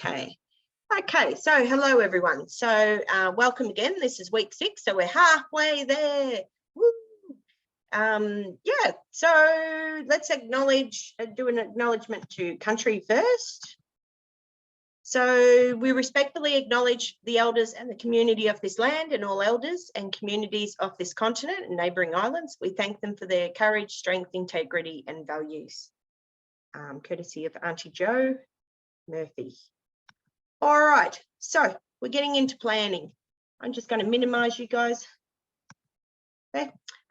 Okay, so hello everyone. So welcome again. This is week 6, so we're halfway there. Woo! Yeah, so let's do an acknowledgement to country first. So we respectfully acknowledge the elders and the community of this land and all elders and communities of this continent and neighbouring islands. We thank them for their courage, strength, integrity and values. Courtesy of Auntie Jo Murphy. All right, so we're getting into planning. I'm just going to minimize you guys.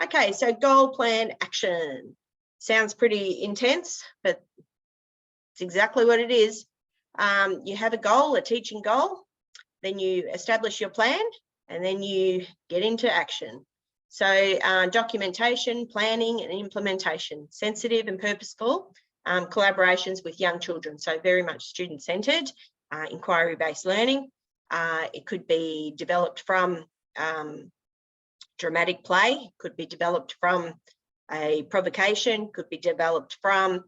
Okay, so goal, plan, action. Sounds pretty intense, but it's exactly what it is. You have a goal, a teaching goal, then you establish your plan, and then you get into action. So documentation, planning and implementation, sensitive and purposeful collaborations with young children. So very much student-centered, inquiry-based learning. It could be developed from dramatic play, could be developed from a provocation, could be developed from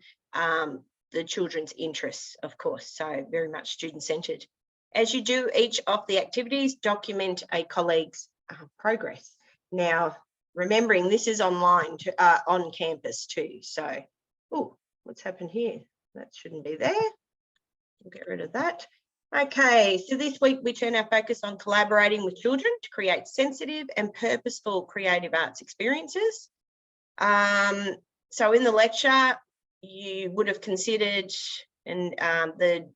the children's interests, of course, so very much student-centered. As you do each of the activities, document a colleague's progress. Now, remembering this is online, on campus too, so, oh, what's happened here? That shouldn't be there. We'll get rid of that. Okay, so this week we turn our focus on collaborating with children to create sensitive and purposeful creative arts experiences. So in the lecture, you would have considered the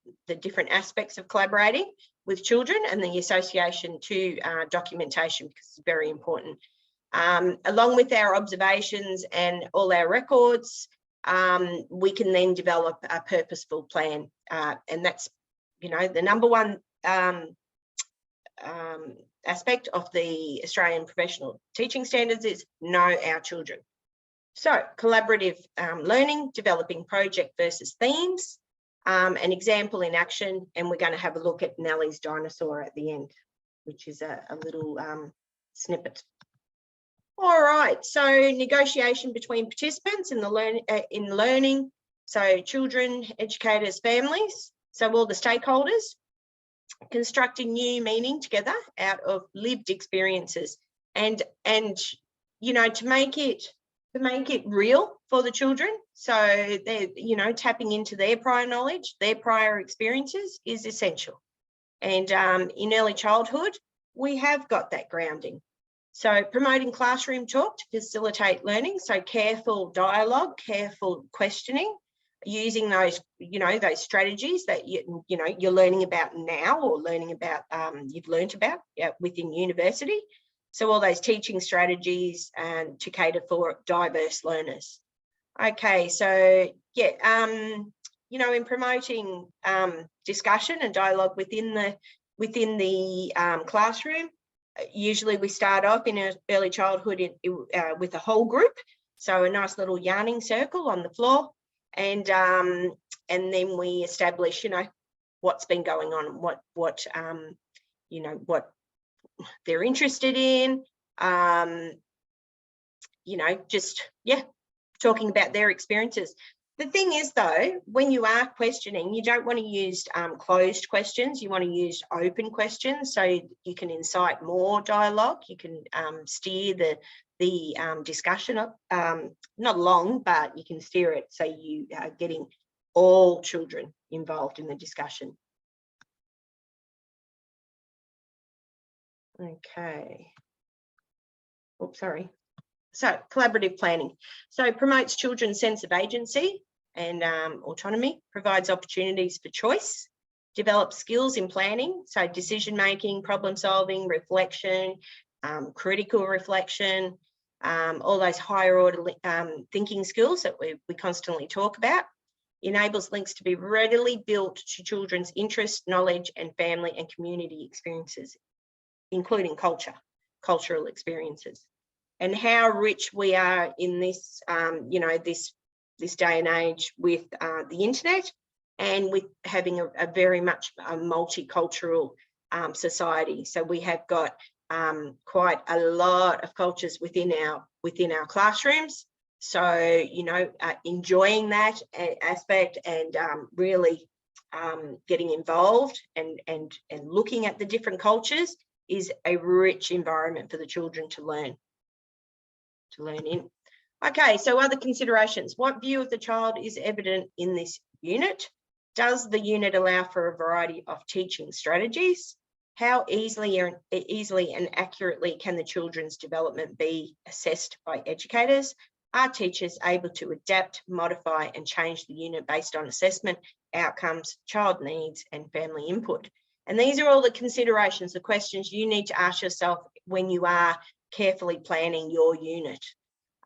different aspects of collaborating with children and the association to documentation, because it's very important. Along with our observations and all our records, we can then develop a purposeful plan, and that's, you know, the number one aspect of the Australian Professional Teaching Standards is know our children. So collaborative learning, developing project versus themes, an example in action, and we're going to have a look at Nellie's dinosaur at the end, which is a little snippet. All right, so negotiation between participants in learning, so children, educators, families, so all the stakeholders, constructing new meaning together out of lived experiences, and you know, to make it real for the children, so they're, you know, tapping into their prior knowledge, their prior experiences is essential. And in early childhood, we have got that grounding. So promoting classroom talk to facilitate learning, so careful dialogue, careful questioning, using those, you know, those strategies that you're learning about now, or learning about you've learnt about within university. So all those teaching strategies and to cater for diverse learners. Okay, so yeah, you know, in promoting discussion and dialogue within the classroom, usually we start off in early childhood with a whole group, so a nice little yarning circle on the floor, and then we establish, you know, what's been going on, what you know, what they're interested in, you know, just, yeah, talking about their experiences. The thing is, though, when you are questioning, you don't want to use closed questions. You want to use open questions, so you can incite more dialogue. You can steer the discussion up, not long, but you can steer it so you are getting all children involved in the discussion. Okay. Oh, sorry. So collaborative planning. So promotes children's sense of agency and autonomy, provides opportunities for choice, develops skills in planning, so decision making, problem solving, reflection, critical reflection, all those higher order thinking skills that we constantly talk about. Enables links to be readily built to children's interest, knowledge and family and community experiences, including cultural experiences. And how rich we are in this, you know, this day and age with the internet, and with having a very much a multicultural society. So we have got quite a lot of cultures within our classrooms. So, you know, enjoying that aspect and really getting involved and looking at the different cultures is a rich environment for the children to learn in. Okay, so other considerations. What view of the child is evident in this unit? Does the unit allow for a variety of teaching strategies? How easily and accurately can the children's development be assessed by educators? Are teachers able to adapt, modify and change the unit based on assessment, outcomes, child needs and family input? And these are all the considerations, the questions you need to ask yourself when you are carefully planning your unit.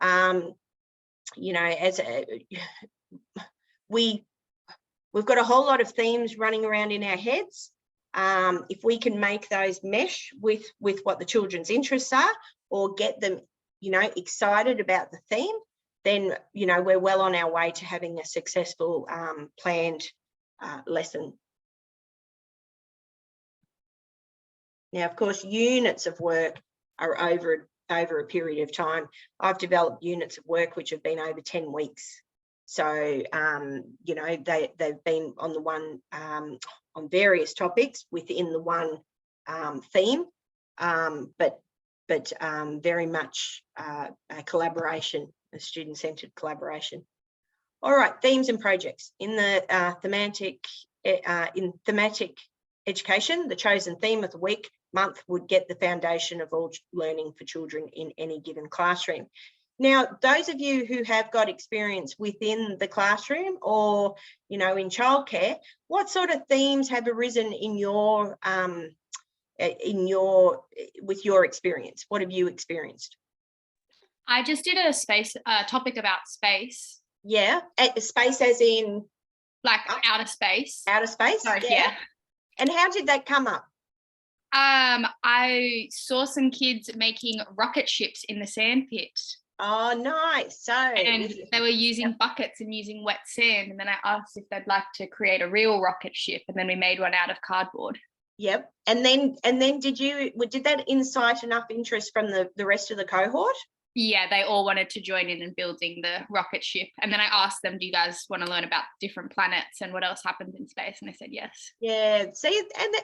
You know, we've got a whole lot of themes running around in our heads. If we can make those mesh with what the children's interests are, or get them, you know, excited about the theme, then, you know, we're well on our way to having a successful planned lesson. Now, of course, units of work are over a period of time. I've developed units of work which have been over 10 weeks. So, you know, they've been on the one, on various topics within the one theme, but very much a collaboration, a student-centered collaboration. All right, themes and projects. In the thematic education, the chosen theme of the week, month would get the foundation of all learning for children in any given classroom. Now, those of you who have got experience within the classroom or, you know, in childcare, what sort of themes have arisen in your with your experience? What have you experienced? I just did a topic about space. Yeah, space as in? Like outer space. Outer space? So, yeah. And how did that come up? I saw some kids making rocket ships in the sand pit. Oh, nice. So, and they were using buckets and using wet sand. And then I asked if they'd like to create a real rocket ship, and then we made one out of cardboard. Yep. And then did that incite enough interest from the rest of the cohort? Yeah, they all wanted to join in building the rocket ship. And then I asked them, do you guys want to learn about different planets and what else happens in space? And they said yes. Yeah. See, and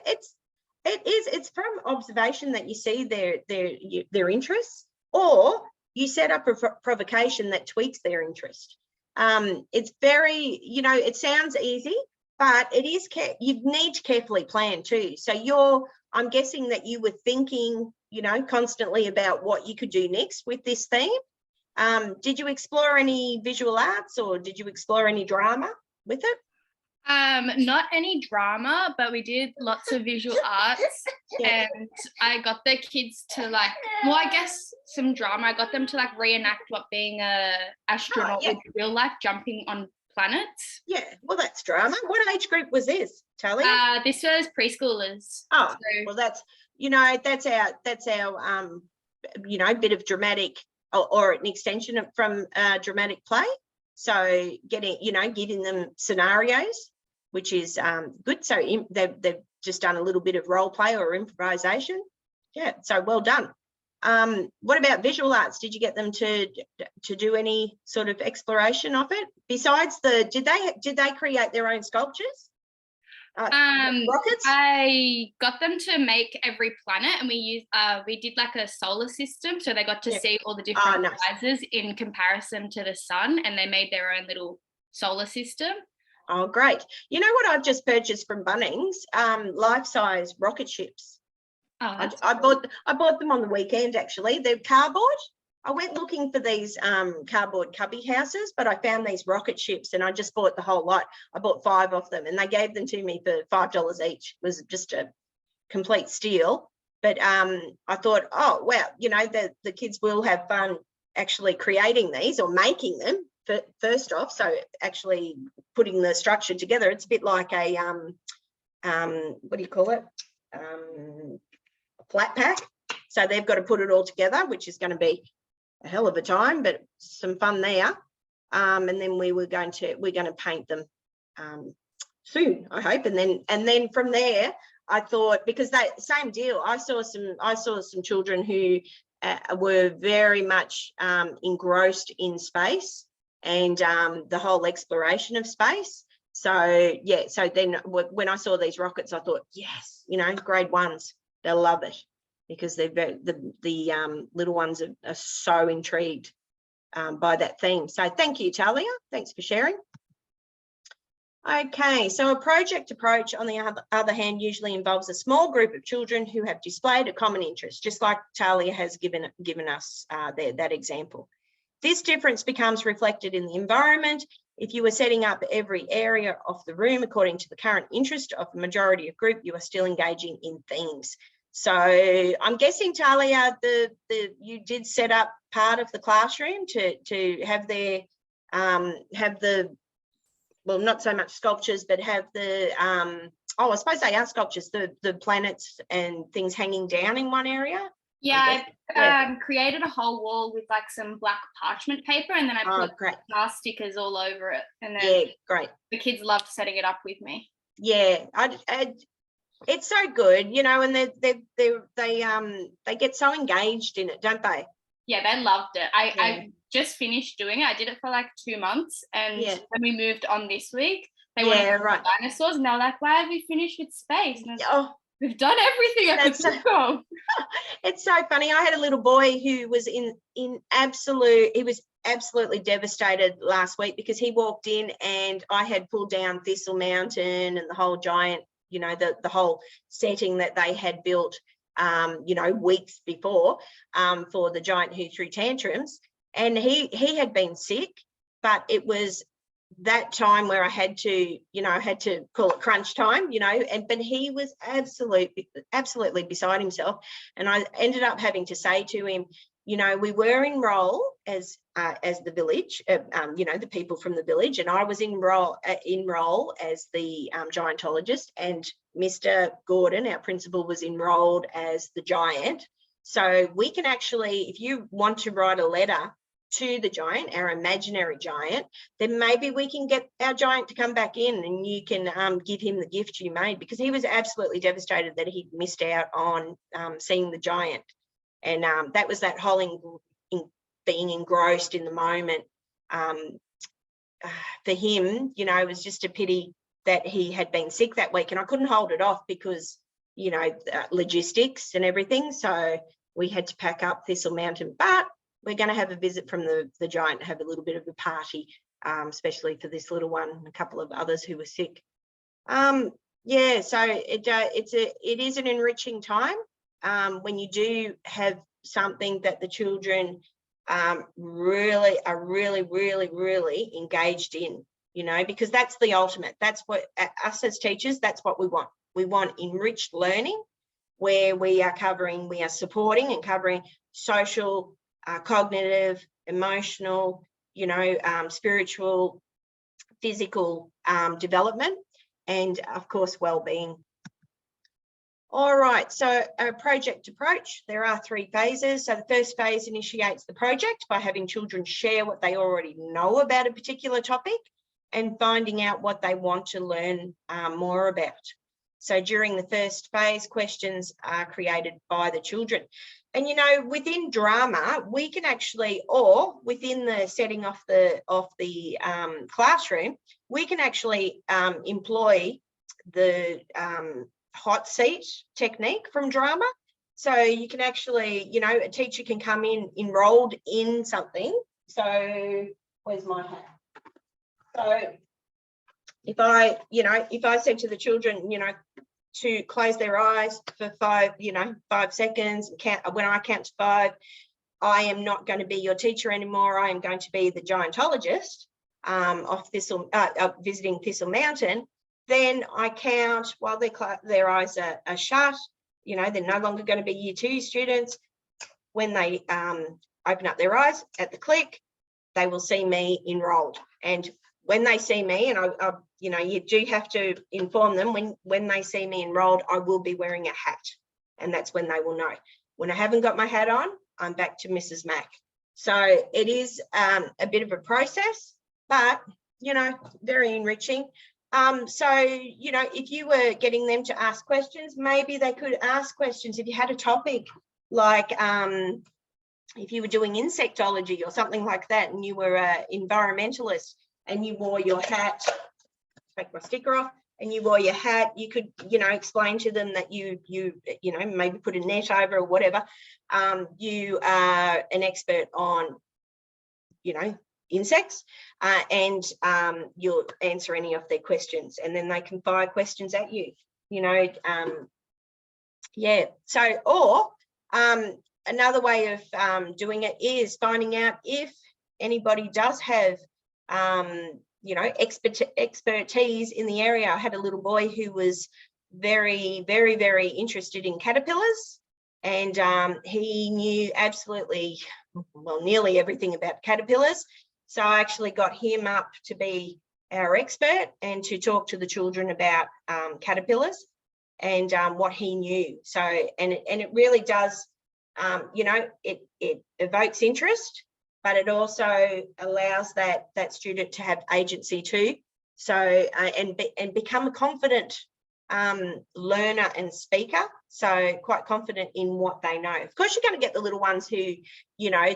it's from observation that you see their interests, or you set up a provocation that tweaks their interest. It's very, you know, it sounds easy, but it is, you need to carefully plan too. So I'm guessing that you were thinking, you know, constantly about what you could do next with this theme. Did you explore any visual arts, or did you explore any drama with it? Not any drama, but we did lots of visual arts. Yeah. And I got the kids to I guess some drama. I got them to reenact what being a astronaut would feel like, jumping on planets. Yeah, well, that's drama. What age group was this, Talia? This was preschoolers. Oh, so, well, that's, you know, that's our you know, bit of dramatic or an extension from dramatic play. So giving them scenarios, which is good. So they've just done a little bit of role play or improvisation. Yeah, so well done. What about visual arts? Did you get them to do any sort of exploration of it? Besides did they create their own sculptures? Rockets? I got them to make every planet, and we did a solar system, so they got to see all the different sizes in comparison to the sun, and they made their own little solar system. Oh, great. You know what I've just purchased from Bunnings? Life-size rocket ships. Oh, I bought them on the weekend, actually. They're cardboard. I went looking for these cardboard cubby houses, but I found these rocket ships, and I just bought the whole lot. I bought 5 of them, and they gave them to me for $5 each. It was just a complete steal. But I thought, oh, well, you know, the kids will have fun actually creating these or making them first off. So actually putting the structure together, it's a bit like a, what do you call it? A flat pack. So they've got to put it all together, which is going to be a hell of a time, but some fun there. And then we're going to paint them soon, I hope. And then from there, I thought, because that same deal, I saw some children who were very much engrossed in space and the whole exploration of space. So yeah, so then when I saw these rockets, I thought, yes, you know, grade ones, they'll love it, because they're the little ones are so intrigued by that theme. So thank you, Talia. Thanks for sharing. Okay, so a project approach, on the other hand, usually involves a small group of children who have displayed a common interest, just like Talia has given us there, that example. This difference becomes reflected in the environment. If you were setting up every area of the room according to the current interest of the majority of group, you are still engaging in themes. So I'm guessing, Talia, you did set up part of the classroom to have their well, not so much sculptures, but have the I suppose they are sculptures, the planets and things hanging down in one area. Yeah, I created a whole wall with like some black parchment paper, and then I put star stickers all over it. And then great. The kids loved setting it up with me. Yeah, it's so good, you know, and they get so engaged in it, don't they? Yeah, they loved it. I just finished doing it. I did it for like 2 months, and when we moved on this week, they wanted dinosaurs, and they were like, "Why have you finished with space?" And we've done everything I could think of. It's so funny. I had a little boy who was absolutely devastated last week, because he walked in and I had pulled down Thistle Mountain and the whole giant, you know, the whole setting that they had built, you know, weeks before for the giant who threw tantrums. And he had been sick, but it was that time where I had to, you know, call it crunch time, you know, but he was absolutely beside himself. And I ended up having to say to him, you know, we were in role as the village, you know, the people from the village, and I was in role as the giantologist, and Mr. Gordon, our principal, was enrolled as the giant. So we can actually, if you want to write a letter to the giant, our imaginary giant, then maybe we can get our giant to come back in and you can give him the gift you made, because he was absolutely devastated that he'd missed out on seeing the giant. And that was that whole being engrossed in the moment. For him, you know, it was just a pity that he had been sick that week, and I couldn't hold it off because, you know, logistics and everything. So we had to pack up Thistle Mountain, but we're going to have a visit from the giant, have a little bit of a party, especially for this little one and a couple of others who were sick. Yeah, so it is an enriching time when you do have something that the children really engaged in, you know, because that's the ultimate. That's what us as teachers, that's what we want. We want enriched learning where we are supporting and covering social, cognitive, emotional, you know, spiritual, physical development, and of course well-being. All right, so a project approach, there are 3 phases. So the first phase initiates the project by having children share what they already know about a particular topic and finding out what they want to learn more about. So during the first phase, questions are created by the children. And, you know, within drama, we can actually, or within the setting of the classroom, we can actually employ the hot seat technique from drama. So you can actually, you know, a teacher can come in enrolled in something. So where's my hat? So if I said to the children, you know, to close their eyes for 5 seconds, and count, when I count to 5, I am not going to be your teacher anymore. I am going to be the giantologist of visiting Thistle Mountain. Then I count while their eyes are shut. You know, they're no longer going to be Year 2 students. When they open up their eyes at the click, they will see me enrolled. And when they see me, and you know, you do have to inform them when they see me enrolled, I will be wearing a hat, and that's when they will know. When I haven't got my hat on, I'm back to Mrs. Mac. So it is a bit of a process, but, you know, very enriching. So, you know, if you were getting them to ask questions, maybe they could ask questions. If you had a topic like if you were doing insectology or something like that, and you were an environmentalist and you wore your hat take my sticker off, and you wore your hat, you could, you know, explain to them that you know, maybe put a net over or whatever. You are an expert on, you know, insects, and you'll answer any of their questions, and then they can fire questions at you, you know. Yeah, so, or another way of doing it is finding out if anybody does have you know, expertise in the area. I had a little boy who was very, very, very interested in caterpillars, and he knew absolutely, well, nearly everything about caterpillars. So I actually got him up to be our expert and to talk to the children about caterpillars and what he knew. So, and it really does, you know, it evokes interest, but it also allows that student to have agency too. So, and become a confident learner and speaker. So quite confident in what they know. Of course, you're going to get the little ones who, you know,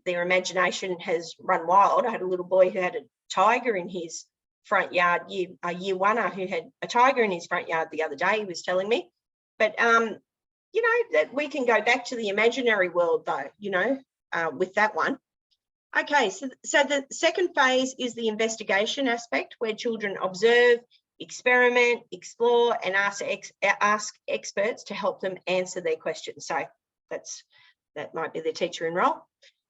their imagination has run wild. I had a little boy who had a tiger in his front yard, a year oneer who had a tiger in his front yard the other day, he was telling me. But, you know, that we can go back to the imaginary world though, you know, with that one. Okay, so the second phase is the investigation aspect, where children observe, experiment, explore, and ask experts to help them answer their questions. So that might be the teacher in role.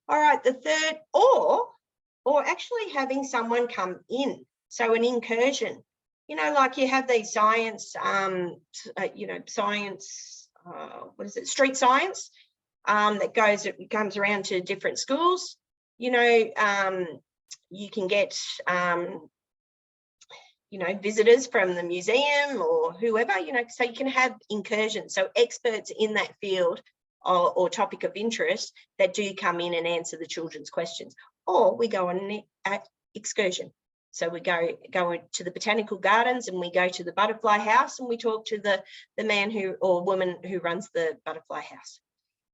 All right, the third, or actually having someone come in. So an incursion, you know, like you have these science, you know, science, what is it, street science, that comes around to different schools. You know, you can get, you know, visitors from the museum or whoever, you know, so you can have incursions. So experts in that field or topic of interest that do come in and answer the children's questions. Or we go on an excursion. So we go to the botanical gardens, and we go to the butterfly house, and we talk to the man who or woman who runs the butterfly house.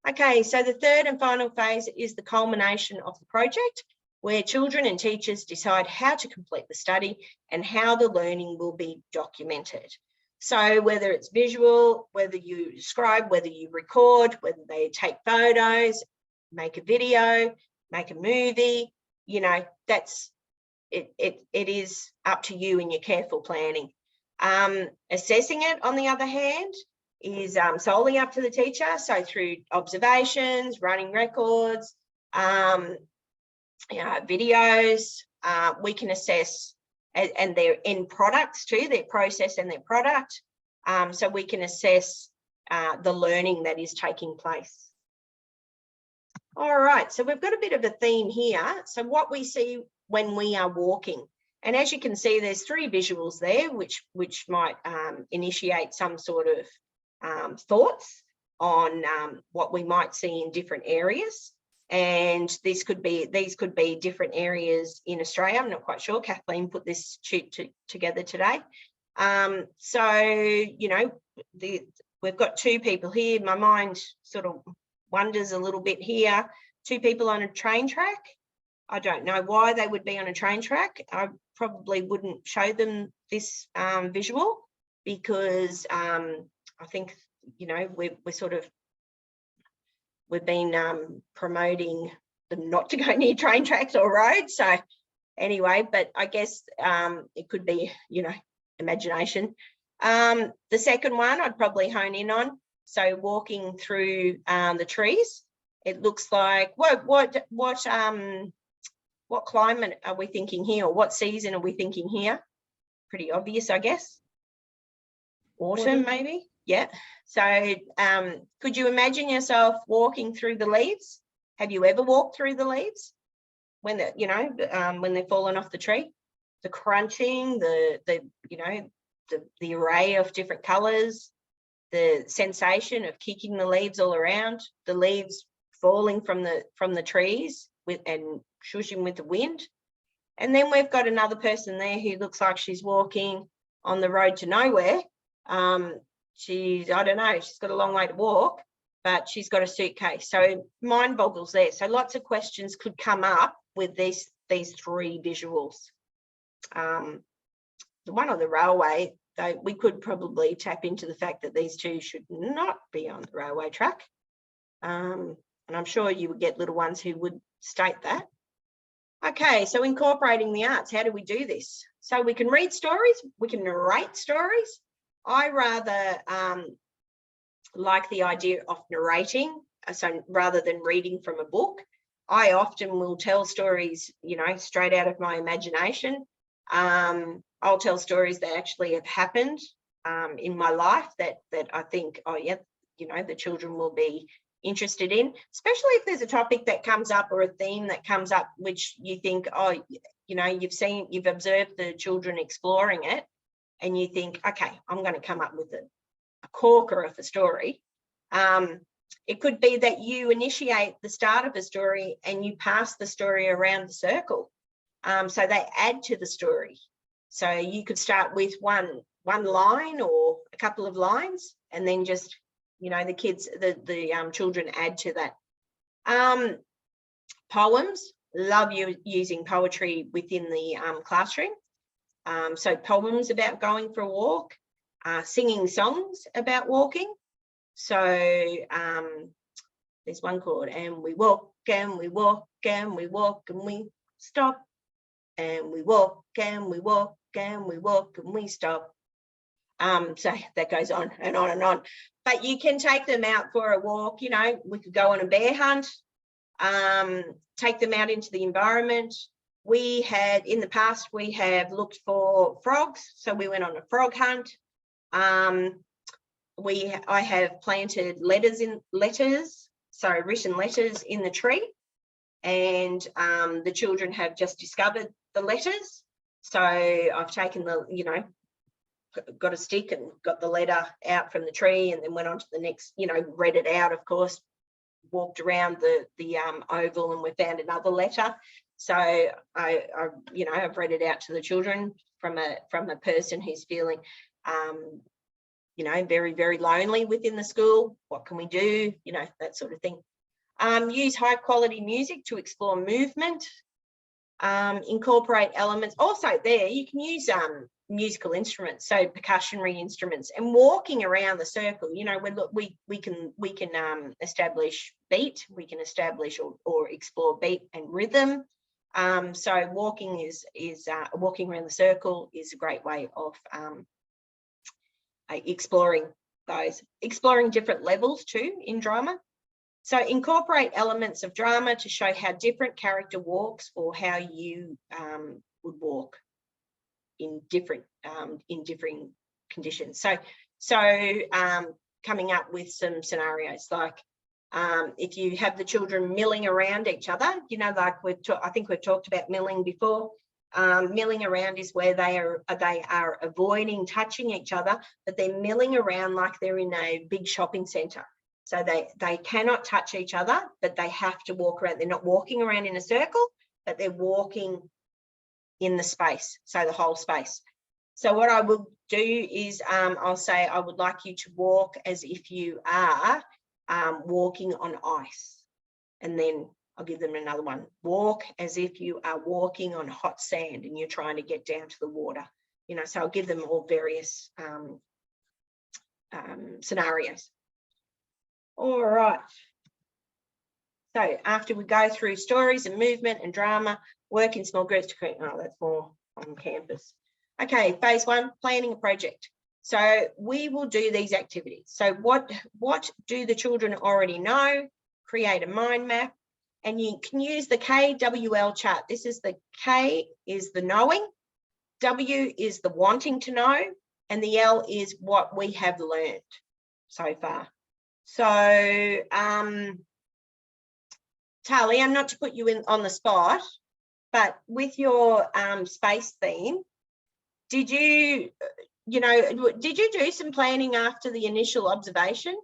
Okay, so the third and final phase is the culmination of the project, where children and teachers decide how to complete the study and how the learning will be documented. So whether it's visual, whether you describe, whether you record, whether they take photos, make a video, make a movie, you know, that's it is up to you in your careful planning. Assessing it, on the other hand, is solely up to the teacher. So through observations, running records, you know, videos, we can assess, and their end products too, their process and their product. So we can assess the learning that is taking place. All right, so we've got a bit of a theme here. So what we see when we are walking, and as you can see, there's 3 visuals there, which might initiate some sort of thoughts on what we might see in different areas. And these could be different areas in Australia. I'm not quite sure. Kathleen put this sheet together today. So, you know, we've got 2 people here. My mind sort of wonders a little bit here. 2 people on a train track. I don't know why they would be on a train track. I probably wouldn't show them this visual, because I think, you know, we've been promoting them not to go near train tracks or roads. So anyway, but I guess it could be, you know, imagination. The second one I'd probably hone in on. So walking through the trees, it looks like what climate are we thinking here, or what season are we thinking here? Pretty obvious, I guess. Autumn, maybe. Yeah. So could you imagine yourself walking through the leaves? Have you ever walked through the leaves when they're, you know, when they're falling off the tree? The crunching, the you know, the array of different colors, the sensation of kicking the leaves all around, the leaves falling from the trees and shushing with the wind. And then we've got another person there who looks like she's walking on the road to nowhere. I don't know, she's got a long way to walk, but she's got a suitcase. So mind boggles there. So lots of questions could come up with these 3 visuals. the one on the railway, though, we could probably tap into the fact that these two should not be on the railway track. And I'm sure you would get little ones who would state that. Okay, so incorporating the arts, how do we do this? So we can read stories, we can narrate stories. I rather like the idea of narrating, so rather than reading from a book. I often will tell stories, straight out of my imagination. I'll tell stories that actually have happened in my life that I think, oh yeah, the children will be interested in, especially if there's a topic that comes up or a theme that comes up, which you think, oh, you've observed the children exploring it, and you think, okay, I'm going to come up with a corker of a story. It could be that you initiate the start of a story and you pass the story around the circle. So they add to the story. So you could start with one line or a couple of lines, and then just, the kids, the children add to that. Poems, love using poetry within the classroom. So poems about going for a walk, singing songs about walking. So there's one called "And we walk and we walk and we walk and we stop, and we walk and we walk and we walk and we stop." So that goes on and on and on. But you can take them out for a walk. We could go on a bear hunt, take them out into the environment. In the past, we have looked for frogs, so we went on a frog hunt. I have planted written letters in the tree, and the children have just discovered the letters. So I've taken got a stick and got the letter out from the tree, and then went on to the next, read it out, of course, walked around the oval, and we found another letter. So I've read it out to the children from a person who's feeling very, very lonely within the school. What can we do? That sort of thing. Use high quality music to explore movement. Incorporate elements. Also there, you can use musical instruments, so percussionary instruments, and walking around the circle. We can establish beat. We can establish or explore beat and rhythm. So walking is walking around the circle is a great way of exploring different levels too in drama. So incorporate elements of drama to show how different character walks, or how you would walk in different conditions. So coming up with some scenarios, like if you have the children milling around each other, like I think we've talked about milling before. Milling around is where they are avoiding touching each other, but they're milling around like they're in a big shopping centre. So they cannot touch each other, but they have to walk around. They're not walking around in a circle, but they're walking in the space, so the whole space. So what I will do is I'll say, I would like you to walk as if you are walking on ice. And then I'll give them another one. Walk as if you are walking on hot sand and you're trying to get down to the water. So I'll give them all various scenarios. All right. So after we go through stories and movement and drama, work in small groups to create, that's more on campus. Okay, phase 1, planning a project. So we will do these activities. So what do the children already know? Create a mind map, and you can use the KWL chart. This is the K is the knowing, W is the wanting to know, and the L is what we have learned so far. So, Talia, not to put you on the spot, but with your space theme, did you do some planning after the initial observation,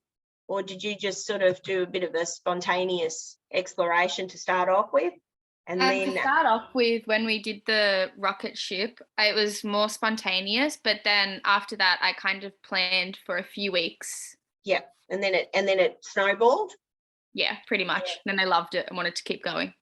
or did you just sort of do a bit of a spontaneous exploration to start off with? And then to start off with, when we did the rocket ship, it was more spontaneous, but then after that, I kind of planned for a few weeks. Yeah, and then it snowballed. Yeah, pretty much. Then they loved it and wanted to keep going.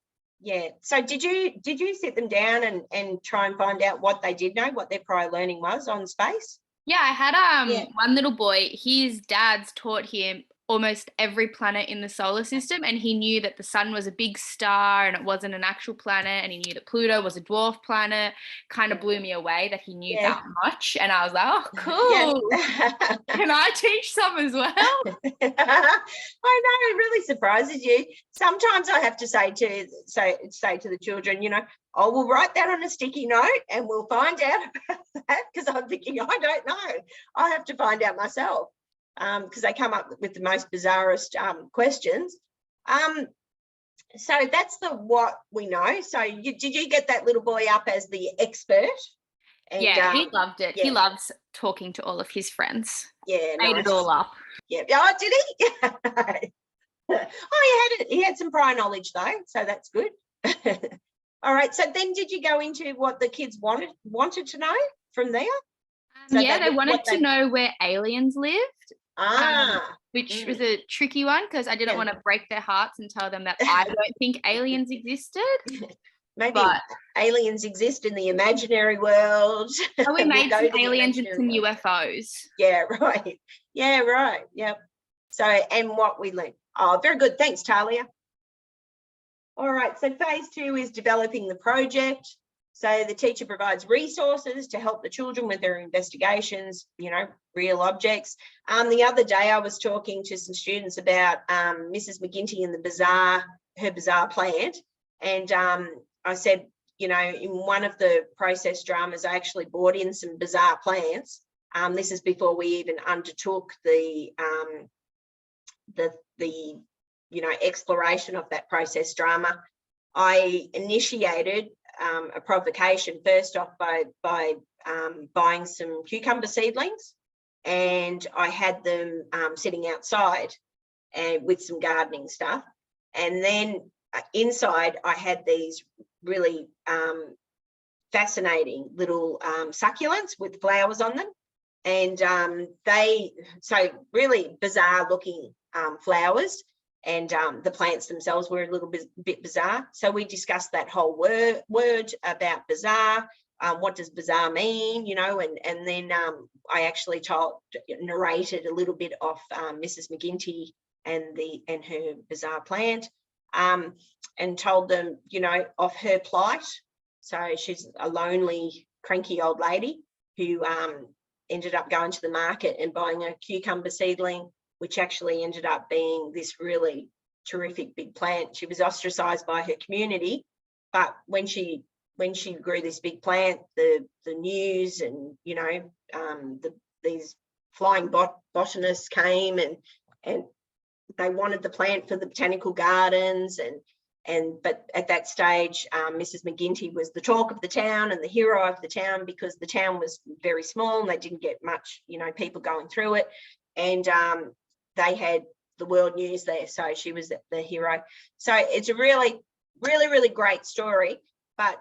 Yeah. So did you sit them down and try and find out what they did know, what their prior learning was on space? Yeah, I had Yeah. one little boy, his dad's taught him almost every planet in the solar system, and he knew that the sun was a big star and it wasn't an actual planet, and he knew that Pluto was a dwarf planet. Kind of blew me away that he knew that much, and I was like, oh, cool. Yeah. Can I teach some as well? I know, it really surprises you. Sometimes I have to say to the children, you know, I will write that on a sticky note and we'll find out about that, because I'm thinking, I don't know. I have to find out myself, because they come up with the most bizarrest questions. So that's the what we know. So did you get that little boy up as the expert? And, yeah, he loved it. Yeah. He loves talking to all of his friends. Yeah, Made nice. it all up. Yeah. Oh, did he? Oh, he had some prior knowledge though, so that's good. All right. So then, did you go into what the kids wanted to know from there? So yeah, they wanted to know where aliens lived. Which was a tricky one, because I didn't want to break their hearts and tell them that I don't think aliens existed. Maybe aliens exist in the imaginary world. Oh, we made some aliens and some UFOs. Yeah, right. Yeah, right. Yep. So, and what we learned. Oh, very good. Thanks, Talia. All right. So phase 2 is developing the project. So the teacher provides resources to help the children with their investigations, you know, real objects. The other day I was talking to some students about Mrs. McGinty and her bizarre plant. And I said, you know, in one of the process dramas, I actually brought in some bizarre plants. This is before we even undertook the you know, exploration of that process drama. I initiated a provocation first off by buying some cucumber seedlings, and I had them sitting outside and with some gardening stuff. And then inside I had these really fascinating little succulents with flowers on them. And so really bizarre looking flowers, and the plants themselves were a little bit bizarre. So we discussed that whole word about bizarre. What does bizarre mean, you know? And then I actually narrated a little bit of Mrs. McGinty and her bizarre plant, and told them, you know, of her plight. So she's a lonely, cranky old lady who ended up going to the market and buying a cucumber seedling, which actually ended up being this really terrific big plant. She was ostracized by her community, but when she grew this big plant, the news and, you know, these flying botanists came and they wanted the plant for the botanical gardens, but at that stage, Mrs. McGinty was the talk of the town and the hero of the town, because the town was very small and they didn't get much, you know, people going through it. And they had the world news there, so she was the hero. So it's a really, really, really great story. But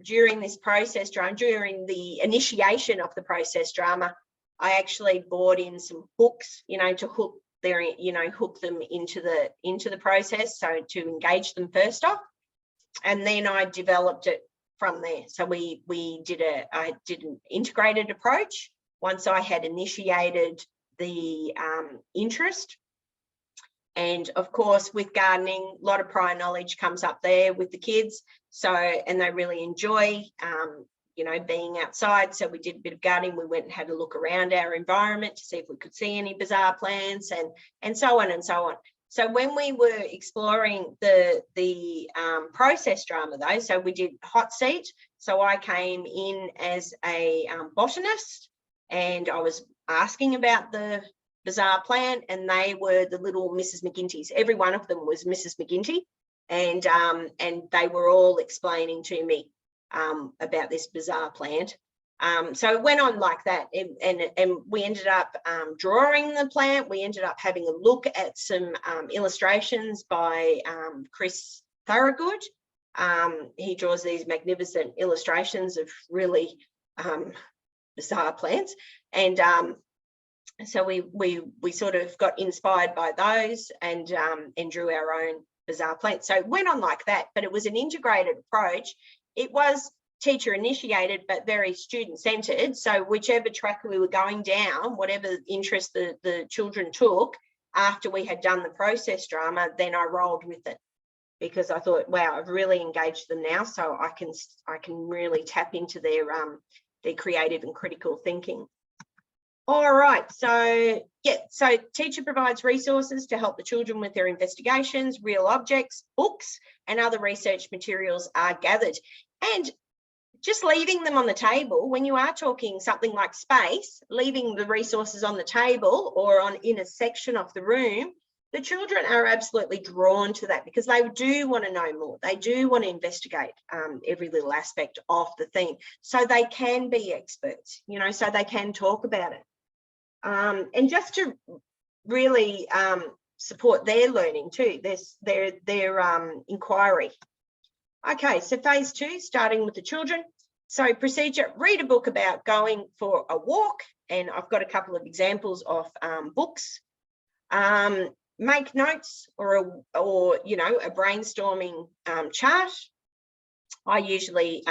during this process drama, during the initiation of the process drama, I actually bought in some hooks, you know, to hook them into the process, so to engage them first off, and then I developed it from there. So I did an integrated approach once I had initiated the interest. And of course, with gardening, a lot of prior knowledge comes up there with the kids. So, and they really enjoy, you know, being outside. So we did a bit of gardening. We went and had a look around our environment to see if we could see any bizarre plants, and so on and so on. So when we were exploring the process drama though, so we did hot seat. So I came in as a botanist, and I was asking about the bizarre plant, and they were the little Mrs. McGinty's. Every one of them was Mrs. McGinty, and they were all explaining to me about this bizarre plant. So it went on like that, and we ended up drawing the plant. We ended up having a look at some illustrations by Chris Thorogood. He draws these magnificent illustrations of really bizarre plants, and so we sort of got inspired by those, and drew our own bizarre plants. So it went on like that, but it was an integrated approach. It was teacher initiated, but very student centered. So whichever track we were going down, whatever interest the children took, after we had done the process drama, then I rolled with it, because I thought, wow, I've really engaged them now, so I can really tap into their creative and critical thinking. All right, so yeah, so teacher provides resources to help the children with their investigations, real objects, books, and other research materials are gathered. And just leaving them on the table, when you are talking something like space, leaving the resources on the table or in a section of the room, the children are absolutely drawn to that, because they do want to know more. They do want to investigate every little aspect of the theme, so they can be experts, you know, so they can talk about it. And just to really support their learning too, their inquiry. Okay, so phase 2, starting with the children. So procedure, read a book about going for a walk, and I've got a couple of examples of books. Make notes or you know, a brainstorming chart. I usually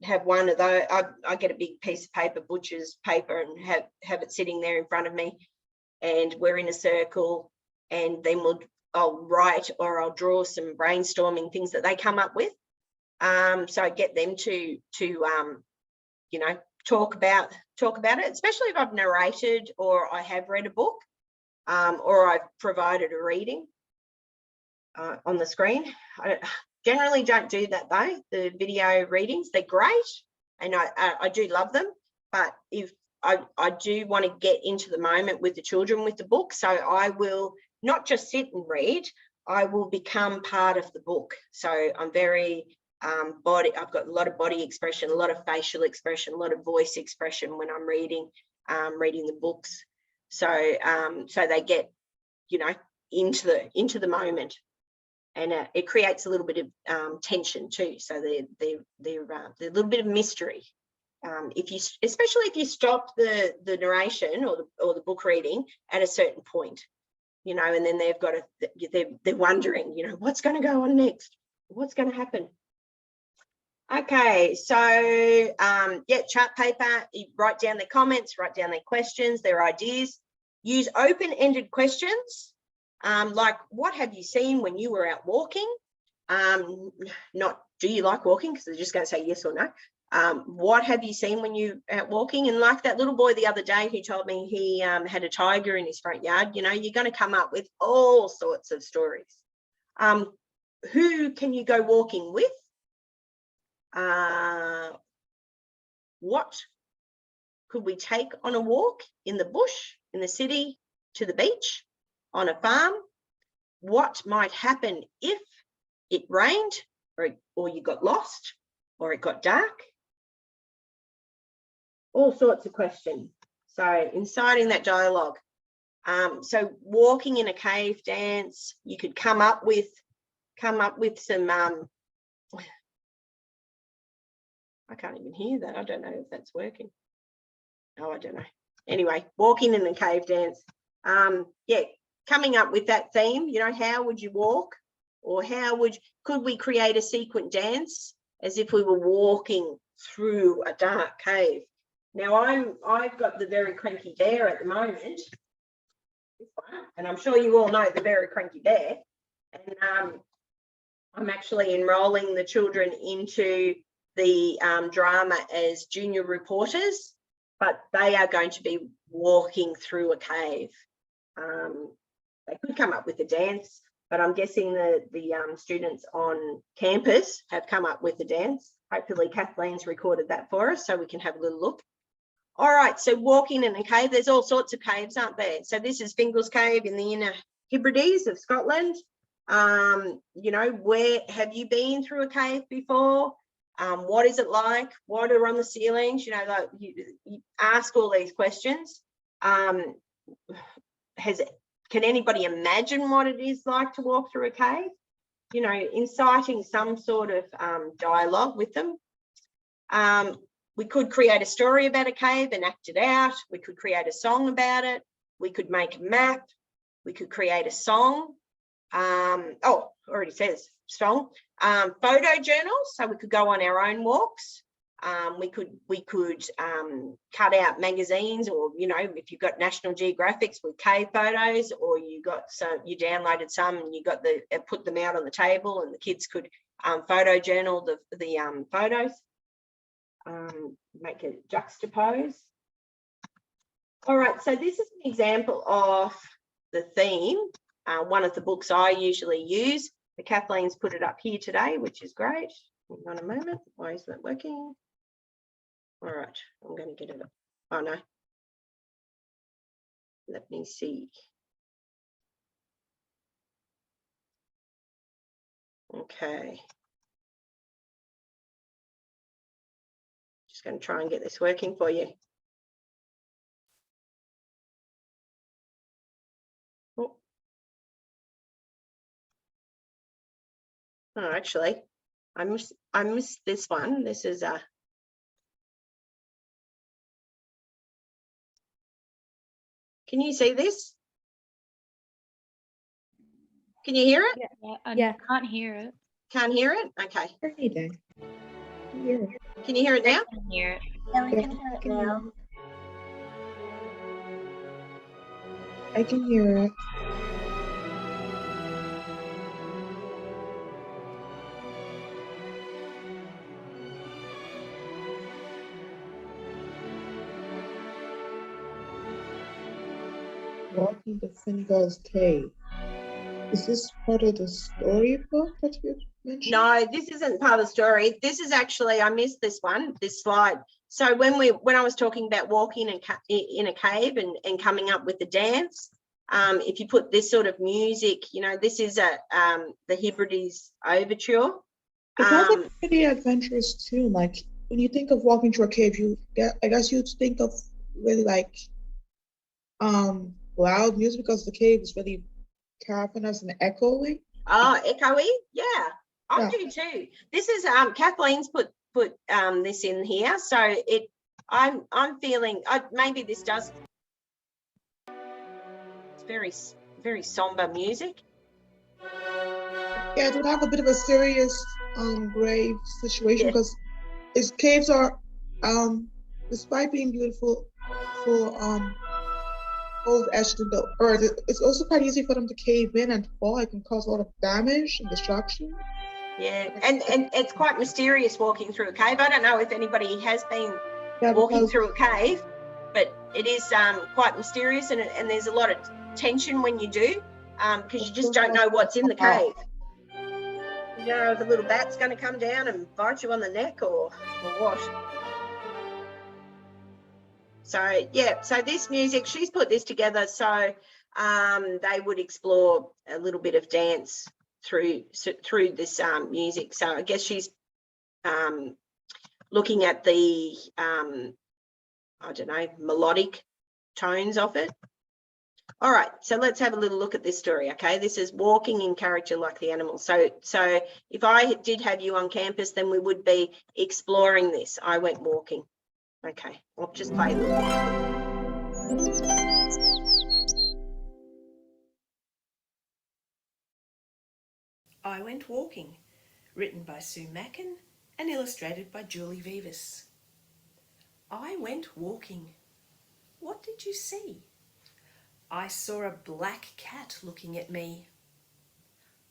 have one of those. I get a big piece of paper, butcher's paper, and have it sitting there in front of me, and we're in a circle, and then I'll write or I'll draw some brainstorming things that they come up with. So I get them to you know, talk about it, especially if I've narrated or I have read a book, or I've provided a reading on the screen. I generally don't do that though. The video readings, they're great, and I do love them, but if I do want to get into the moment with the children with the book, so I will not just sit and read, I will become part of the book. So I'm very I've got a lot of body expression, a lot of facial expression, a lot of voice expression when I'm reading the books. So so they get, you know, into the moment, and it creates a little bit of tension too. So they're a little bit of mystery. Especially if you stop the narration or the book reading at a certain point, you know, and then they've got they're wondering, you know, what's going to go on next, what's going to happen. Okay, so yeah, chart paper, you write down their comments, write down their questions, their ideas. Use open-ended questions, like, what have you seen when you were out walking? Not, do you like walking? Because they're just going to say yes or no. What have you seen when you out walking? And like that little boy the other day who told me he had a tiger in his front yard, you know, you're going to come up with all sorts of stories. Who can you go walking with? What could we take on a walk in the bush, in the city, to the beach, on a farm? What might happen if it rained or you got lost or it got dark? All sorts of questions. So inciting that dialogue. So walking in a cave dance, you could come up with some I can't even hear that. I don't know if that's working. Oh, I don't know. Anyway, walking in the cave dance. Yeah, coming up with that theme, you know, how would you walk? Or could we create a sequent dance as if we were walking through a dark cave? Now I've got the Very Cranky Bear at the moment. And I'm sure you all know the Very Cranky Bear. And I'm actually enrolling the children into the drama as junior reporters, but they are going to be walking through a cave. They could come up with a dance, but I'm guessing the students on campus have come up with a dance. Hopefully Kathleen's recorded that for us so we can have a little look. All right, so walking in a cave, there's all sorts of caves, aren't there? So this is Fingal's Cave in the Inner Hebrides of Scotland. You know, where have you been through a cave before? What is it like? What are on the ceilings? You know, like you ask all these questions. Can anybody imagine what it is like to walk through a cave? You know, inciting some sort of dialogue with them. We could create a story about a cave and act it out. We could create a song about it. We could make a map. We could create a song. Already says strong. Photo journals, so we could go on our own walks. We could cut out magazines, or if you've got National Geographics with cave photos, or you downloaded some and you got put them out on the table, and the kids could photo journal the photos. Make it juxtapose. All right, so this is an example of the theme. One of the books I usually use. The Kathleen's put it up here today, which is great. Hang on a moment. Why isn't it working? All right, I'm going to get it up. Oh, no. Let me see. Okay. Just going to try and get this working for you. Oh, actually, I missed this one. This is a. Can you see this? Can you hear it? Yeah, I can't hear it. Can't hear it? Okay. Yeah. Can you hear it now? I can hear it. Yeah, we can hear it now. I can hear it. Walking the Fingal's Cave. Is this part of the storybook that you mentioned? No, this isn't part of the story. This is actually, I missed this slide. So when I was talking about walking in a cave and coming up with the dance, if you put this sort of music, this is the Hebrides Overture. It was a pretty adventurous too. Like when you think of walking through a cave, I guess you'd think of really like loud music, because the cave is really cavernous and echoey. Oh, echoey, yeah, I do too. This is Kathleen's put this in here, so I'm feeling maybe this does. It's very somber music. Yeah, it would have a bit of a serious, grave situation, because its caves are, despite being beautiful, for old etched in the earth, it's also quite easy for them to cave in and fall. It can cause a lot of damage and destruction. Yeah, and it's quite mysterious walking through a cave. I don't know if anybody has been walking through a cave, but it is quite mysterious, and there's a lot of tension when you do, because you just don't know what's in the cave. You don't know if a little bat's going to come down and bite you on the neck or what. So yeah, so this music, she's put this together so they would explore a little bit of dance through this music. So I guess she's looking at the I don't know, melodic tones of it. All right, so let's have a little look at this story. Okay, this is walking in character like the animals. So if I did have you on campus, then we would be exploring this. I went walking. Okay, I'll just play a little bit. I Went Walking, written by Sue Mackin and illustrated by Julie Vivas. I went walking. What did you see? I saw a black cat looking at me.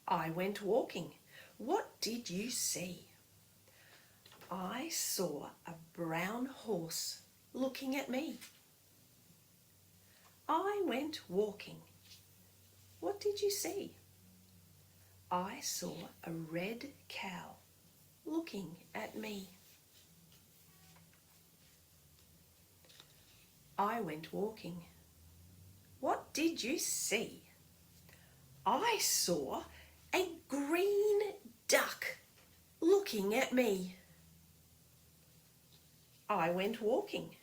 I went walking. What did you see? I saw a brown horse looking at me. I went walking. What did you see? I saw a red cow looking at me. I went walking. What did you see? I saw a green duck looking at me. I went walking.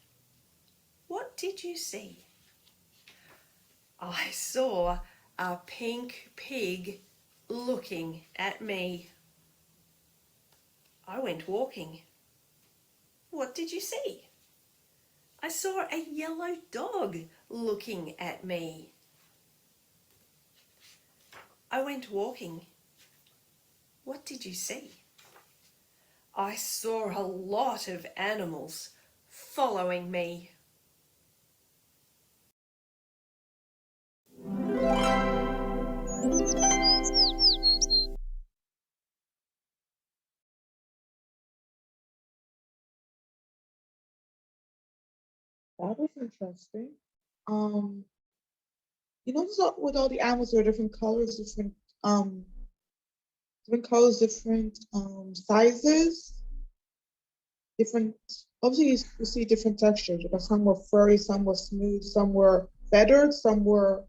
What did you see? I saw a pink pig looking at me. I went walking. What did you see? I saw a yellow dog looking at me. I went walking. What did you see? I saw a lot of animals following me. That was interesting. Um, you notice that with all the animals, there are different colors, different sizes, different. Obviously, you see different textures because some were furry, some were smooth, some were feathered, some were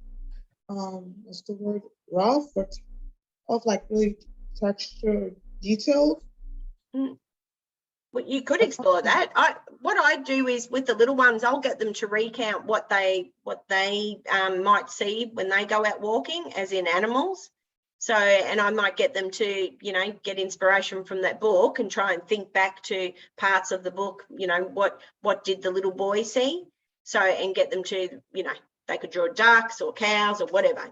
what's the word, rough, but of like really texture detailed. Well, you could explore that. What I do is with the little ones, I'll get them to recount what they might see when they go out walking, as in animals. So, and I might get them to, get inspiration from that book and try and think back to parts of the book. What did the little boy see? So, and get them to, they could draw ducks or cows or whatever,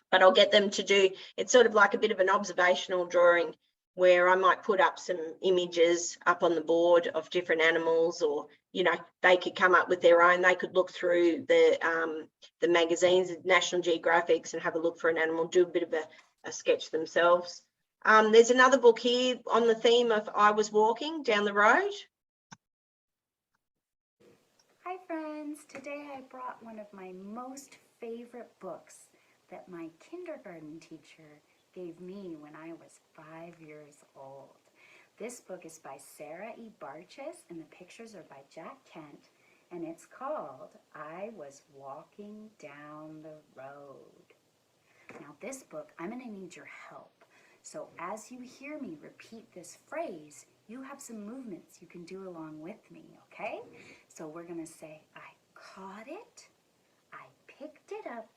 but I'll get them to do, it's sort of like a bit of an observational drawing where I might put up some images up on the board of different animals, or, they could come up with their own. They could look through the magazines, National Geographics, and have a look for an animal, do a bit of a sketch themselves. There's another book here on the theme of I was walking down the road. Hi friends, today I brought one of my most favorite books that my kindergarten teacher gave me when I was 5 years old. This book is by Sarah E. Barches and the pictures are by Jack Kent, and it's called I Was Walking Down the Road. Now this book, I'm going to need your help. So as you hear me repeat this phrase, you have some movements you can do along with me, okay? So we're going to say, I caught it, I picked it up,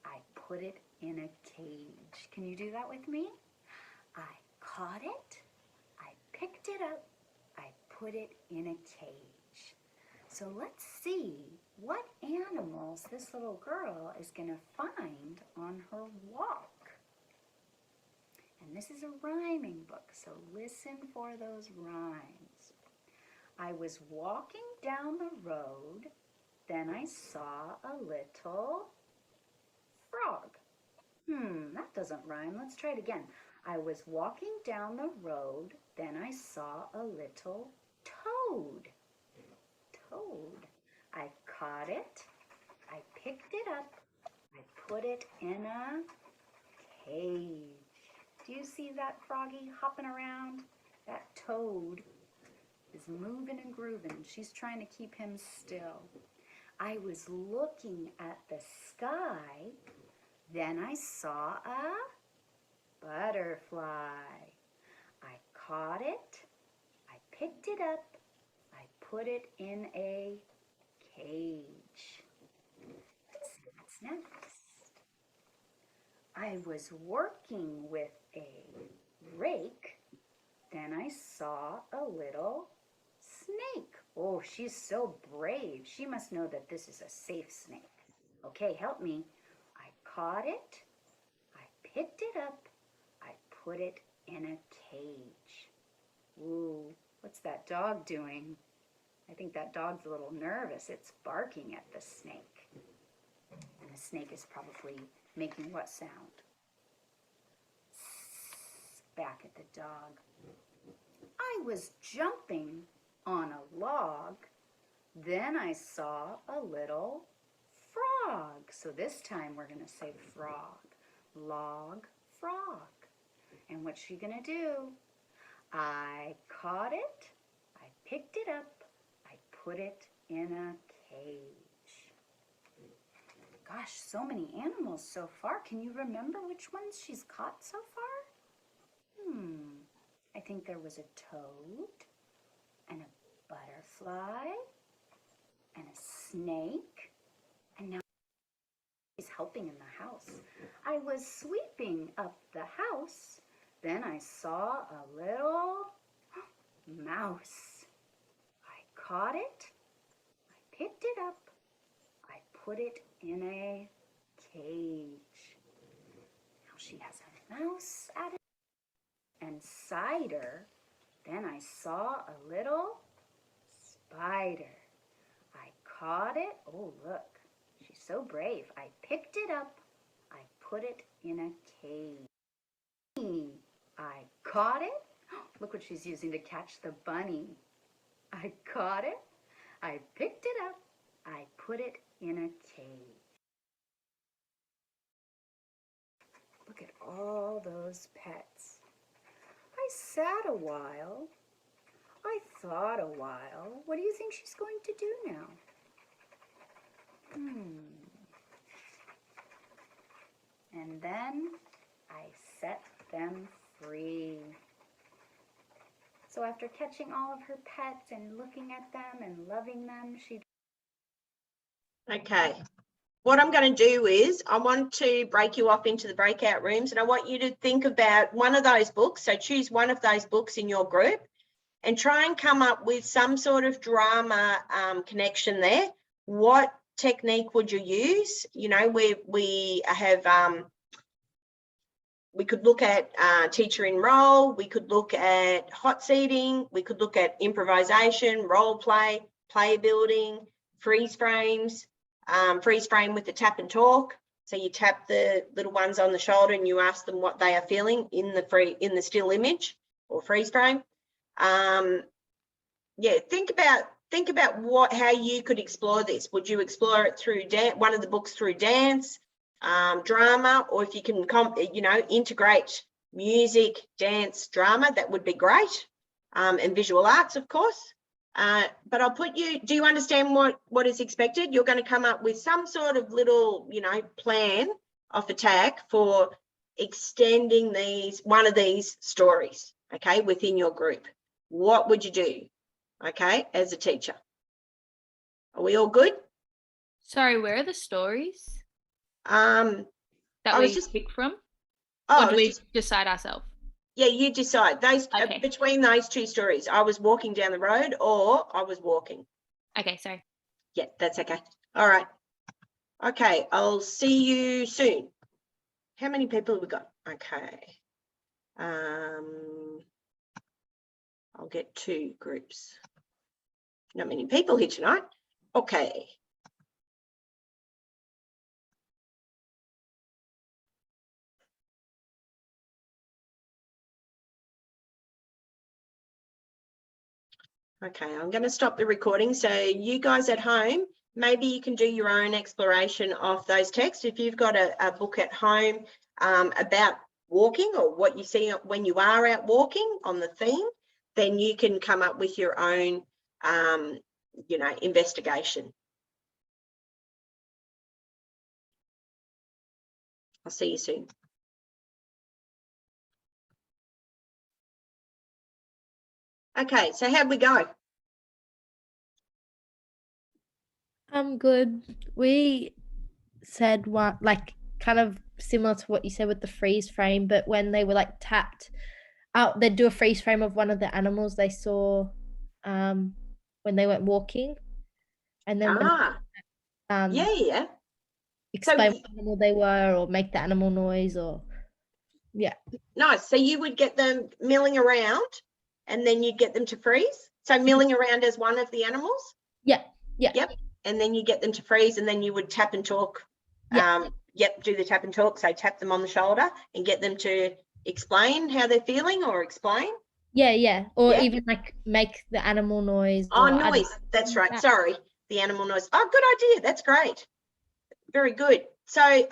I put it in a cage. Can you do that with me? I caught it, I picked it up, I put it in a cage. So let's see what animals this little girl is going to find on her walk. And this is a rhyming book, so listen for those rhymes. I was walking down the road, then I saw a little frog. That doesn't rhyme. Let's try it again. I was walking down the road, then I saw a little toad. Toad. I caught it, I picked it up, I put it in a cage. Do you see that froggy hopping around? That toad is moving and grooving. She's trying to keep him still. I was looking at the sky, then I saw a butterfly. I caught it, I picked it up, I put it in a cage. Let's see what's next. I was working with a rake, then I saw a little snake. Oh, she's so brave. She must know that this is a safe snake. Okay, help me. I caught it, I picked it up, I put it in a cage. Ooh, what's that dog doing? I think that dog's a little nervous. It's barking at the snake. And the snake is probably making what sound? Back at the dog. I was jumping on a log, then I saw a little frog. So this time we're going to say frog. Log, frog. And what's she going to do? I caught it, I picked it up, I put it in a cage. Gosh, so many animals so far. Can you remember which ones she's caught so far? I think there was a toad, and a butterfly, and a snake, and now she's helping in the house. I was sweeping up the house, then I saw a little mouse. I caught it, I picked it up, I put it in a cage. cider, then I saw a little spider. I caught it. Oh, look, she's so brave. I picked it up. I put it in a cage. I caught it. Look what she's using to catch the bunny. I caught it. I picked it up. I put it in a cage. Look at all those pets. I sat a while. I thought a while. What do you think she's going to do now? And then I set them free. So after catching all of her pets and looking at them and loving them, she... Okay. What I'm going to do is I want to break you off into the breakout rooms, and I want you to think about one of those books. So choose one of those books in your group and try and come up with some sort of drama connection there. What technique would you use? You know, we have, we could look at teacher in role, we could look at hot seating, we could look at improvisation, role play, play building, freeze frames, freeze frame with the tap and talk. So you tap the little ones on the shoulder and you ask them what they are feeling in the still image or freeze frame. Yeah, think about how you could explore this. Would you explore it through one of the books through dance, drama, or if you can, you know, integrate music, dance, drama, that would be great, and visual arts, of course. But I'll put you, do you understand what is expected? You're going to come up with some sort of little, you know, plan of attack for extending one of these stories, okay, within your group. What would you do, okay, as a teacher? Are we all good? Sorry, where are the stories That that we pick from? Or do we decide ourselves? Yeah, you decide. Those Okay. Between those two stories, I was walking down the road or I was walking. Okay, sorry. Yeah, that's okay. All right. Okay, I'll see you soon. How many people have we got? Okay. I'll get 2 groups. Not many people here tonight. Okay. Okay, I'm going to stop the recording. So you guys at home, maybe you can do your own exploration of those texts. If you've got a book at home about walking or what you see when you are out walking on the theme, then you can come up with your own, you know, investigation. I'll see you soon. Okay, so how'd we go? Good. We said one, like, kind of similar to what you said with the freeze frame, but when they were like tapped out, they'd do a freeze frame of one of the animals they saw when they went walking, and then Yeah. explain what animal they were or make the animal noise, or yeah. Nice. So you would get them milling around and then you'd get them to freeze. So milling around as one of the animals? Yeah. Yep. And then you get them to freeze and then you would tap and talk. Do the tap and talk. So tap them on the shoulder and get them to explain how they're feeling or explain. Yeah. Or even like make the animal noise. Oh, noise. That's right. Sorry. The animal noise. Oh, good idea. That's great. Very good. So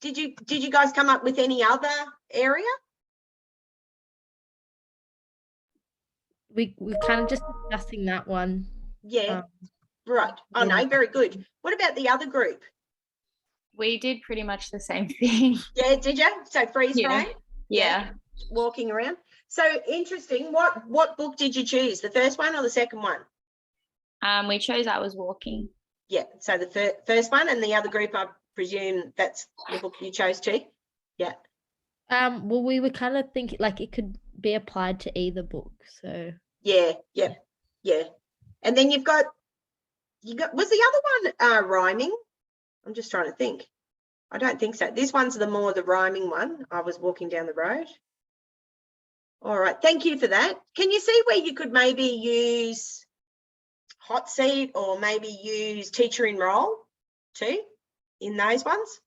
did you guys come up with any other area? We're kind of just discussing that one. Yeah. Right. Oh, no, very good. What about the other group? We did pretty much the same thing. Yeah, did you? So freeze frame? Yeah. Walking around. So interesting. What book did you choose? The first one or the second one? We chose I Was Walking. Yeah. So the first one, and the other group, I presume that's the book you chose too? Yeah. Well, we were kind of thinking like it could be applied to either book. So Yeah. And then you got was the other one rhyming? I'm just trying to think. I don't think so. This one's the rhyming one. I was walking down the road. All right, thank you for that. Can you see where you could maybe use hot seat or maybe use teacher enroll too in those ones?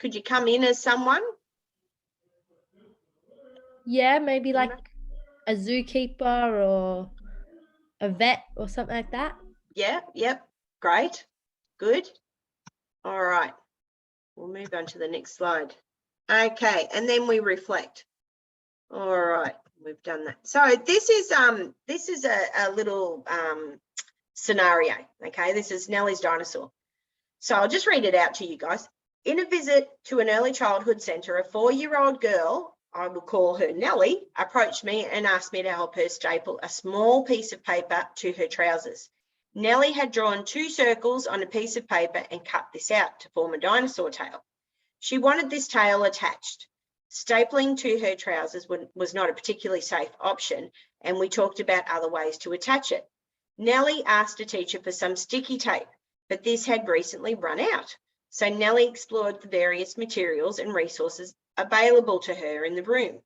Could you come in as someone? Yeah, maybe like a zookeeper or a vet or something like that. Yeah, yep, great, good. All right, we'll move on to the next slide. Okay, and then we reflect. All right, we've done that. So this is a little scenario. Okay, this is Nellie's dinosaur. So I'll just read it out to you guys. In a visit to an early childhood centre, a 4-year-old girl, I will call her Nellie, approached me and asked me to help her staple a small piece of paper to her trousers. Nellie had drawn 2 circles on a piece of paper and cut this out to form a dinosaur tail. She wanted this tail attached. Stapling to her trousers was not a particularly safe option, and we talked about other ways to attach it. Nellie asked a teacher for some sticky tape, but this had recently run out. So Nellie explored the various materials and resources available to her in the room.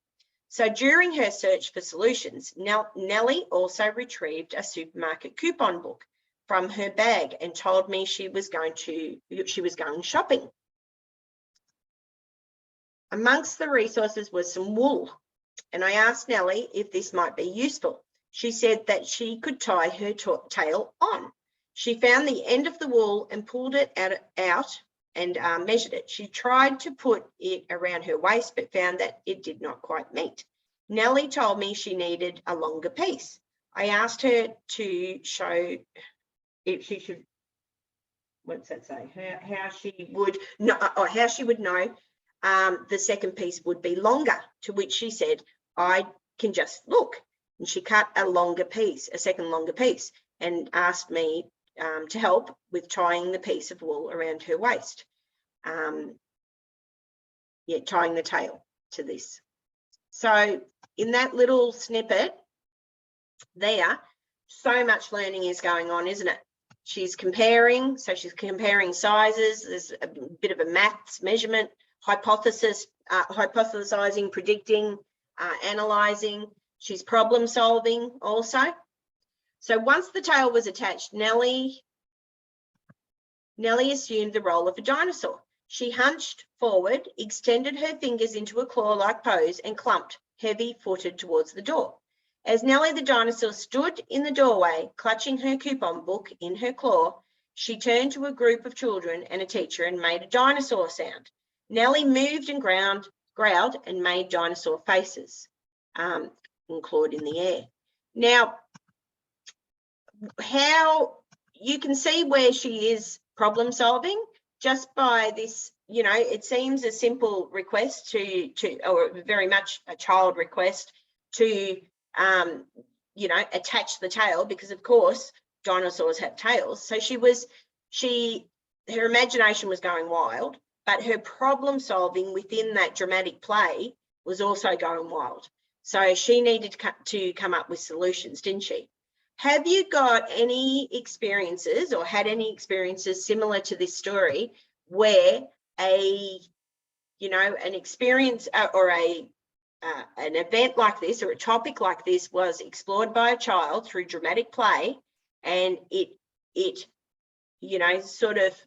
So during her search for solutions, Nellie also retrieved a supermarket coupon book from her bag and told me she was going shopping. Amongst the resources was some wool, and I asked Nellie if this might be useful. She said that she could tie her tail on. She found the end of the wool and pulled it out and measured it. She tried to put it around her waist, but found that it did not quite meet. Nellie told me she needed a longer piece. I asked her to show if she should, what's that say? How she would know, or how she would know the second piece would be longer, to which she said, I can just look. And she cut a longer piece, a second longer piece, and asked me to help with tying the piece of wool around her waist. Tying the tail to this. So in that little snippet there, so much learning is going on, isn't it? She's comparing, so she's comparing sizes. There's a bit of a maths measurement, hypothesizing, predicting, analyzing. She's problem solving also. So once the tail was attached, Nellie assumed the role of a dinosaur. She hunched forward, extended her fingers into a claw-like pose and clumped, heavy-footed towards the door. As Nellie the dinosaur stood in the doorway, clutching her coupon book in her claw, she turned to a group of children and a teacher and made a dinosaur sound. Nellie moved and growled and made dinosaur faces and clawed in the air. Now, how you can see where she is problem solving just by this, you know, it seems a simple request or very much a child request to, you know, attach the tail, because of course dinosaurs have tails. So her imagination was going wild, but her problem solving within that dramatic play was also going wild. So she needed to come up with solutions, didn't she? Have you got any experiences or had any experiences similar to this story where an experience or an event like this or a topic like this was explored by a child through dramatic play, and it you know, sort of,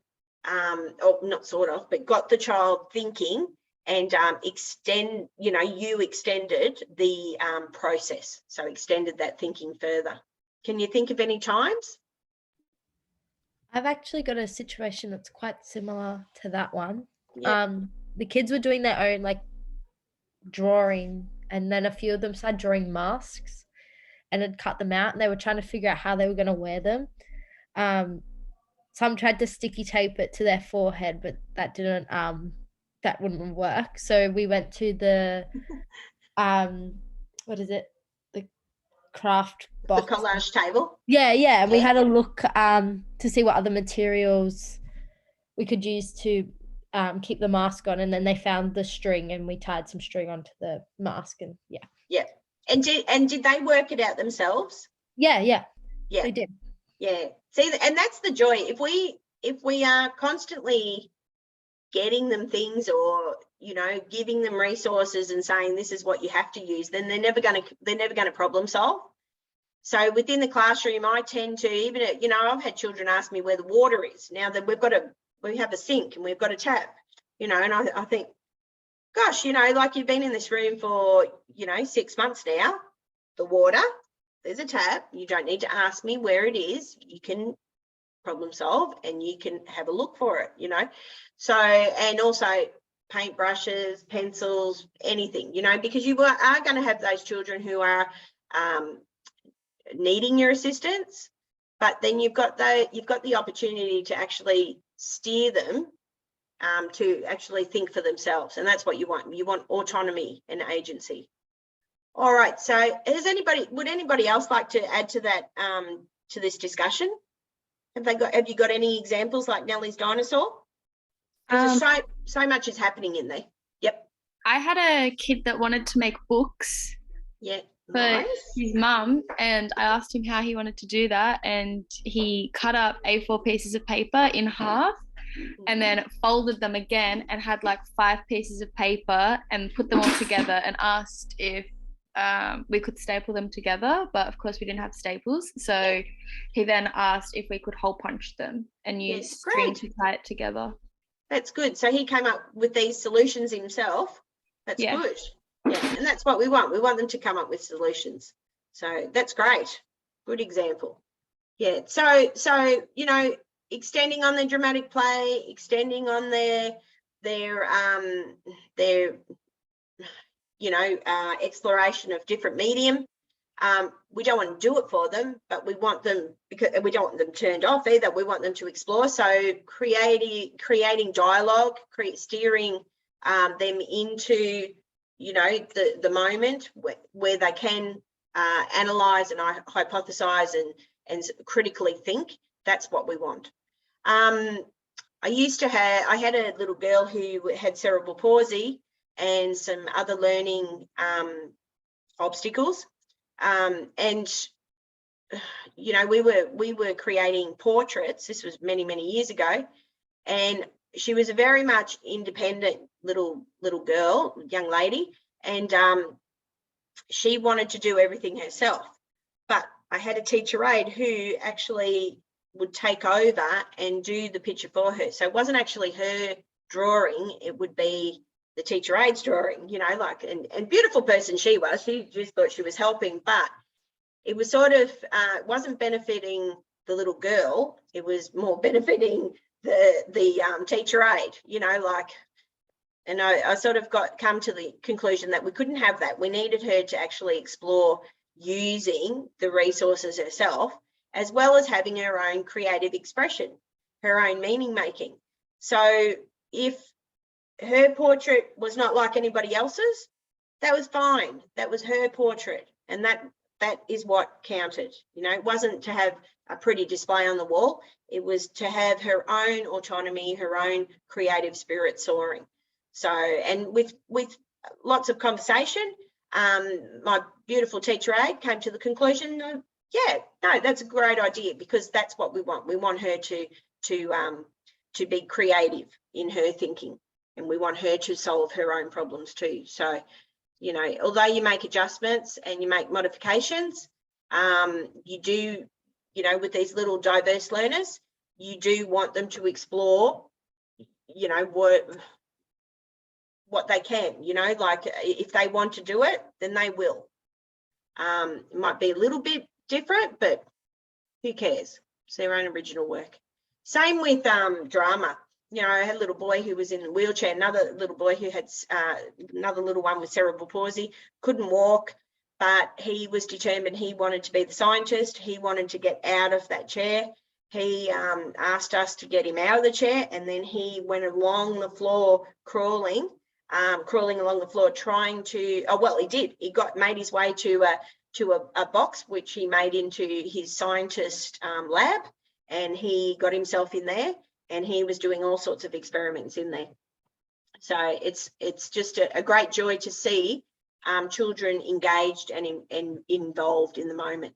or not sort of, but got the child thinking and you extended the process, so extended that thinking further. Can you think of any times? I've actually got a situation that's quite similar to that one. Yep. The kids were doing their own like drawing, and then a few of them started drawing masks and had cut them out, and they were trying to figure out how they were going to wear them. Some tried to sticky tape it to their forehead, but that wouldn't work. So we went to the what is it? The craft box. The collage table. Yeah. And we had a look to see what other materials we could use to keep the mask on, and then they found the string and we tied some string onto the mask, and yeah. And did they work it out themselves? Yeah, they did. Yeah, see, and that's the joy. If we are constantly getting them things, or, you know, giving them resources and saying this is what you have to use, then they're never going to problem solve. So within the classroom, I tend to, even, you know, I've had children ask me where the water is. Now that we have a sink and we've got a tap, you know, and I think, gosh, you know, like, you've been in this room for, you know, 6 months now. The water, there's a tap. You don't need to ask me where it is. You can problem solve and you can have a look for it, you know. So, and also paintbrushes, pencils, anything, you know, because you are going to have those children who are needing your assistance, but then you've got the opportunity to actually steer them to actually think for themselves, and that's what you want. You want autonomy and agency. All right, so would anybody else like to add to that, to this discussion? Have you got any examples like Nellie's dinosaur? Because so much is happening in there. Yep. I had a kid that wanted to make books. Yeah. For Nice. his mum, and I asked him how he wanted to do that, and he cut up A4 pieces of paper in half and then folded them again and had like 5 pieces of paper and put them all together and asked if we could staple them together, but of course we didn't have staples, so he then asked if we could hole punch them and use string to tie it together. That's good. So he came up with these solutions himself. That's good. Yeah, and that's what we want. We want them to come up with solutions. So that's great. Good example. Yeah. So you know, extending on their dramatic play, extending on their you know, exploration of different medium. We don't want to do it for them, but we want them, because we don't want them turned off either. We want them to explore. So creating dialogue, steering them into, you know, the moment where they can analyze and hypothesize and critically think. That's what we want. I had a little girl who had cerebral palsy and some other learning obstacles, and you know, we were creating portraits. This was many years ago, and she was a very much independent little girl, young lady, and she wanted to do everything herself. But I had a teacher aide who actually would take over and do the picture for her. So it wasn't actually her drawing, it would be the teacher aide's drawing, you know, like, and beautiful person she was. She just thought she was helping, but it was sort of, wasn't benefiting the little girl, it was more benefiting the teacher aide, you know, like, and I sort of come to the conclusion that we couldn't have that. We needed her to actually explore using the resources herself, as well as having her own creative expression, her own meaning making. So if her portrait was not like anybody else's, that was fine. That was her portrait, and that is what counted. You know, it wasn't to have a pretty display on the wall. It was to have her own autonomy, her own creative spirit soaring. So, and with lots of conversation, my beautiful teacher aide came to the conclusion, yeah, no, that's a great idea, because that's what we want. We want her to be creative in her thinking, and we want her to solve her own problems too. So, you know, although you make adjustments and you make modifications, you do, you know, with these little diverse learners, you do want them to explore, you know, what they can, you know, like if they want to do it, then they will. It might be a little bit different, but who cares? It's their own original work. Same with drama. You know, I had a little boy who was in a wheelchair, another little boy who had another little one with cerebral palsy, couldn't walk, but he was determined. He wanted to be the scientist. He wanted to get out of that chair. He asked us to get him out of the chair, and then he went along the floor crawling along the floor trying to, oh, well, he did. He made his way to a box, which he made into his scientist lab, and he got himself in there, and he was doing all sorts of experiments in there. So it's just a great joy to see children engaged and involved in the moment.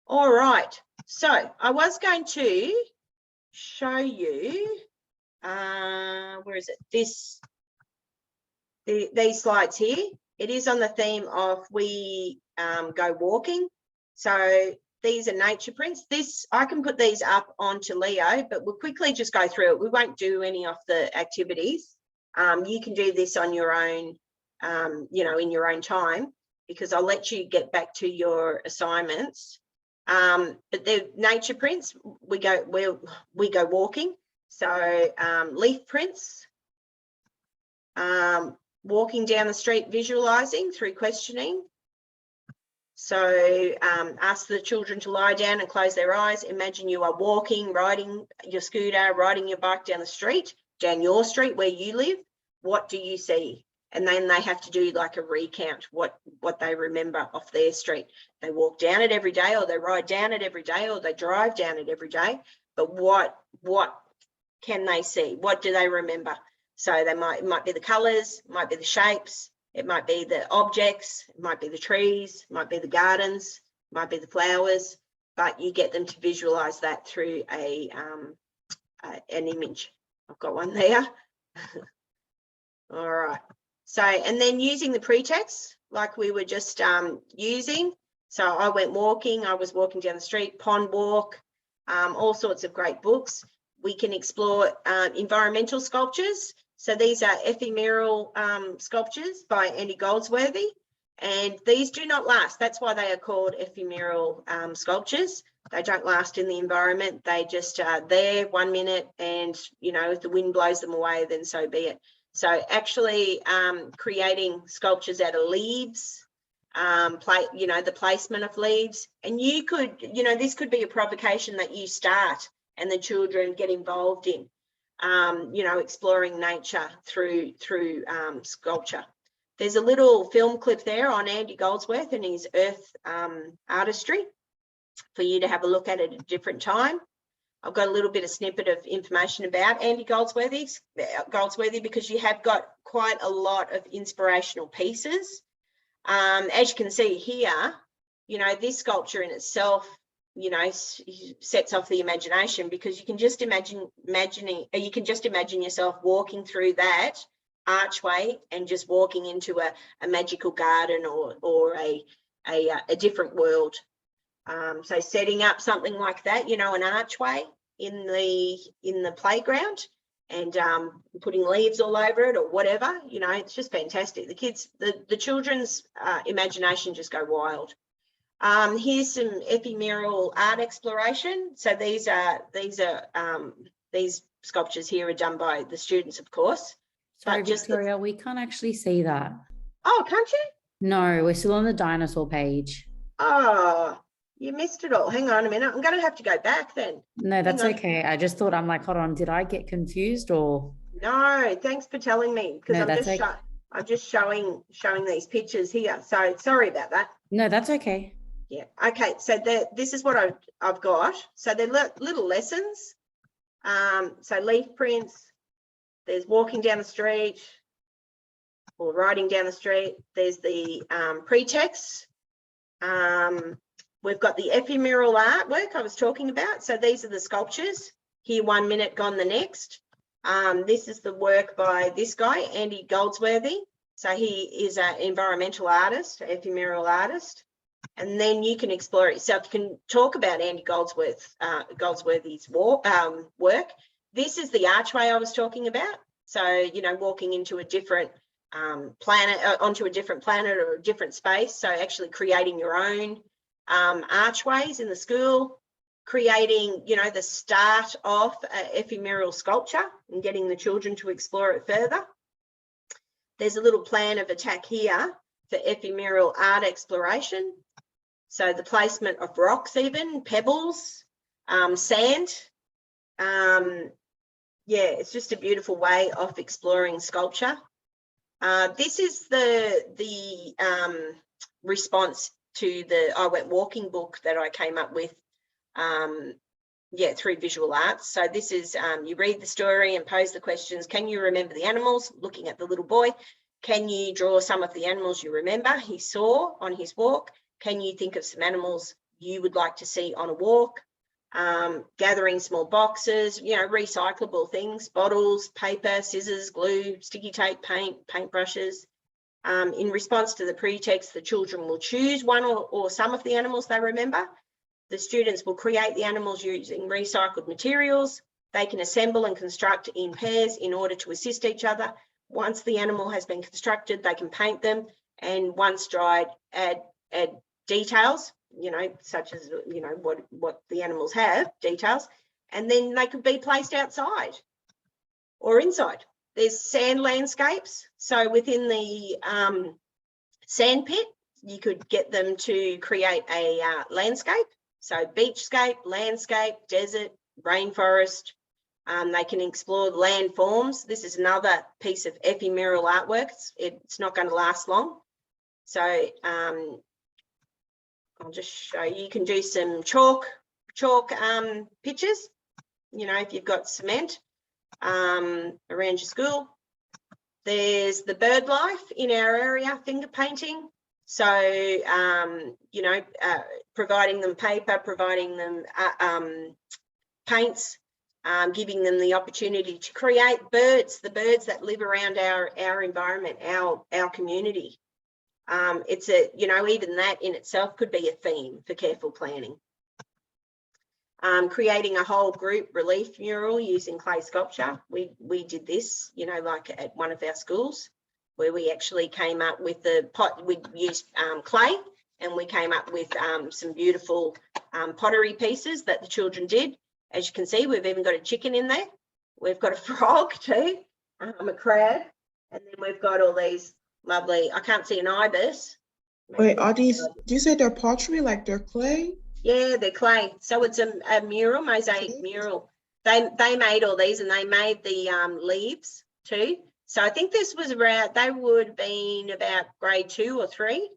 All right, so I was going to show you where is it? These slides here. It is on the theme of we go walking. So these are nature prints. I can put these up onto Leo, but we'll quickly just go through it. We won't do any of the activities. You can do this on your own, in your own time, because I'll let you get back to your assignments. But the nature prints, we go walking. So leaf prints, walking down the street, visualizing through questioning. So ask the children to lie down and close their eyes. Imagine you are walking, riding your scooter, riding your bike down the street, down your street where you live. What do you see? And then they have to do like a recount, what they remember off their street. They walk down it every day, or they ride down it every day, or they drive down it every day. But what can they see? What do they remember? So it might be the colours, might be the shapes, it might be the objects, it might be the trees, it might be the gardens, it might be the flowers, but you get them to visualise that through an image. I've got one there. All right. So, and then using the pretext, like we were just using. So I went walking, I was walking down the street, pond walk, all sorts of great books. We can explore environmental sculptures. So these are ephemeral sculptures by Andy Goldsworthy, and these do not last. That's why they are called ephemeral sculptures. They don't last in the environment. They just are there 1 minute, and if the wind blows them away, then so be it. So actually creating sculptures out of leaves, the placement of leaves, and you could, this could be a provocation that you start and the children get involved in, exploring nature through sculpture. There's a little film clip there on Andy Goldsworth and his earth artistry for you to have a look at a different time. I've got a little bit of snippet of information about Andy Goldsworthy because you have got quite a lot of inspirational pieces. As you can see here, this sculpture in itself, sets off the imagination, because you can just imagine yourself walking through that archway and just walking into a magical garden or a different world. So setting up something like that, an archway in the playground, and putting leaves all over it or whatever, it's just fantastic. The kids, the children's imagination just go wild. Here's some ephemeral art exploration. So these sculptures here are done by the students, of course. Sorry, Victoria, we can't actually see that. Oh, can't you? No, we're still on the dinosaur page. Oh, you missed it all. Hang on a minute. I'm going to have to go back then. No, that's okay. I just thought, I'm like, hold on, did I get confused or? No, thanks for telling me, because I'm just showing these pictures here. So sorry about that. No, that's okay. Yeah. Okay. So this is what I've got. So they're little lessons. So leaf prints. There's walking down the street or riding down the street. There's the pretext. We've got the ephemeral artwork I was talking about. So these are the sculptures. Here 1 minute, gone the next. This is the work by this guy, Andy Goldsworthy. So he is an environmental artist, ephemeral artist. And then you can explore it yourself. You can talk about Andy Goldsworthy's work. This is the archway I was talking about. So, walking into a different onto a different planet or a different space. So actually creating your own archways in the school, creating, the start of ephemeral sculpture and getting the children to explore it further. There's a little plan of attack here for ephemeral art exploration. So the placement of rocks, even pebbles, sand. It's just a beautiful way of exploring sculpture. This is the response to the I Went Walking book that I came up with through visual arts. So this is, you read the story and pose the questions. Can you remember the animals? Looking at the little boy. Can you draw some of the animals you remember he saw on his walk? Can you think of some animals you would like to see on a walk? gathering small boxes, you know, recyclable things, bottles, paper, scissors, glue, sticky tape, paint, paintbrushes. In response to the pretext, the children will choose one or some of the animals they remember. The students will create the animals using recycled materials. They can assemble and construct in pairs in order to assist each other. Once the animal has been constructed, they can paint them, and once dried, add details, you know, such as, you know, what the animals have, details, and then they could be placed outside or inside. There's sand landscapes. So within the sand pit, you could get them to create a landscape. So beachscape, landscape, desert, rainforest. They can explore land forms. This is another piece of ephemeral artwork. It's not going to last long. So I'll just show you. You can do some chalk pictures, you know, if you've got cement around your school. There's the bird life in our area, finger painting. So, you know, providing them paper, providing them paints, giving them the opportunity to create birds, the birds that live around our environment, our community. It's a, you know, even that in itself could be a theme for careful planning. Creating a whole group relief mural using clay sculpture. We did this, you know, like at one of our schools, where we actually came up with the pot. We used clay, and we came up with some beautiful pottery pieces that the children did. As you can see, we've even got a chicken in there. We've got a frog too, a crab, and then we've got all these lovely, I can't see an ibis. Wait, are these, do you say they're pottery, like they're clay? Yeah, they're clay. So it's a mural, mosaic mural. They made all these, and they made the leaves too. So I think this was around, they would have been about grade 2 or 3,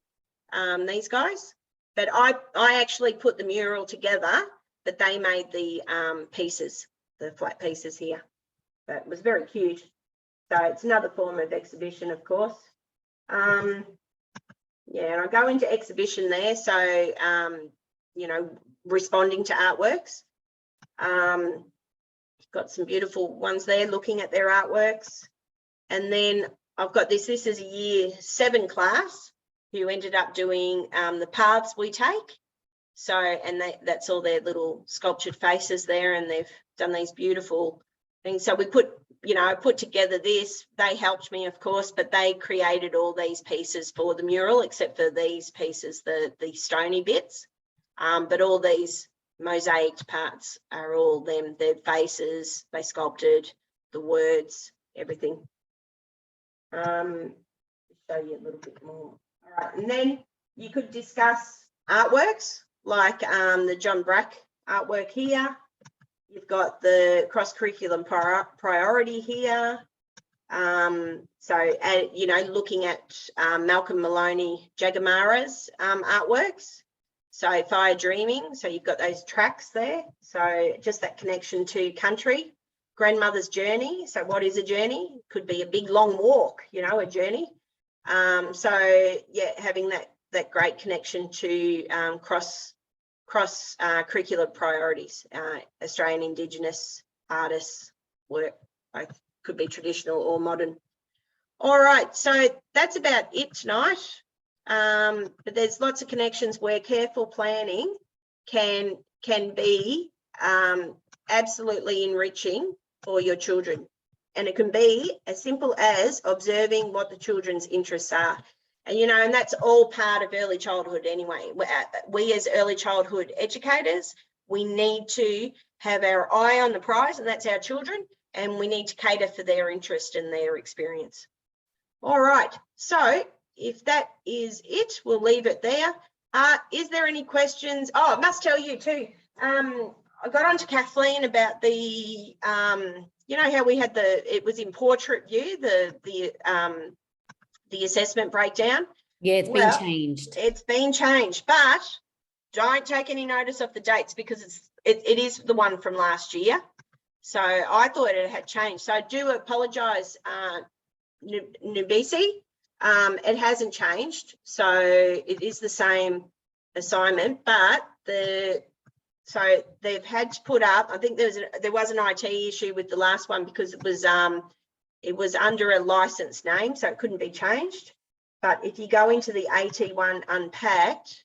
these guys. But I actually put the mural together, but they made the pieces, the flat pieces here. But it was very cute. So it's another form of exhibition, of course. Yeah, and I go into exhibition there. So, you know, responding to artworks. Got some beautiful ones there looking at their artworks. And then I've got this is a year 7 class who ended up doing the paths we take. So, and that's all their little sculptured faces there, and they've done these beautiful things. So we put, you know, I put together this, they helped me, of course, but they created all these pieces for the mural, except for these pieces, the stony bits. But all these mosaic parts are all them, their faces, they sculpted, the words, everything. Show you a little bit more. All right, and then you could discuss artworks like the John Brack artwork here. You've got the cross-curriculum priority here. So, you know, looking at Malcolm Maloney Jagamara's artworks. So fire dreaming, so you've got those tracks there. So just that connection to country. Grandmother's journey, so what is a journey? Could be a big long walk, you know, a journey. So yeah, having that great connection to cross curricular priorities, Australian Indigenous artists work, both could be traditional or modern. All right, so that's about it tonight. But there's lots of connections where careful planning can be absolutely enriching for your children. And it can be as simple as observing what the children's interests are. And, you know, and that's all part of early childhood anyway. We as early childhood educators, we need to have our eye on the prize, and that's our children, and we need to cater for their interest and their experience. All right, so if that is it, we'll leave it there. Is there any questions? Oh, I must tell you too, I got on to Kathleen about the, you know how we had it was in portrait view, the assessment breakdown. Yeah, it's been changed. It's been changed, but don't take any notice of the dates because it is the one from last year. So I thought it had changed. So I do apologise, Nubisi. It hasn't changed. So it is the same assignment, but the So they've had to put up, I think there was an IT issue with the last one because it was under a licensed name, so it couldn't be changed. But if you go into the AT1 Unpacked,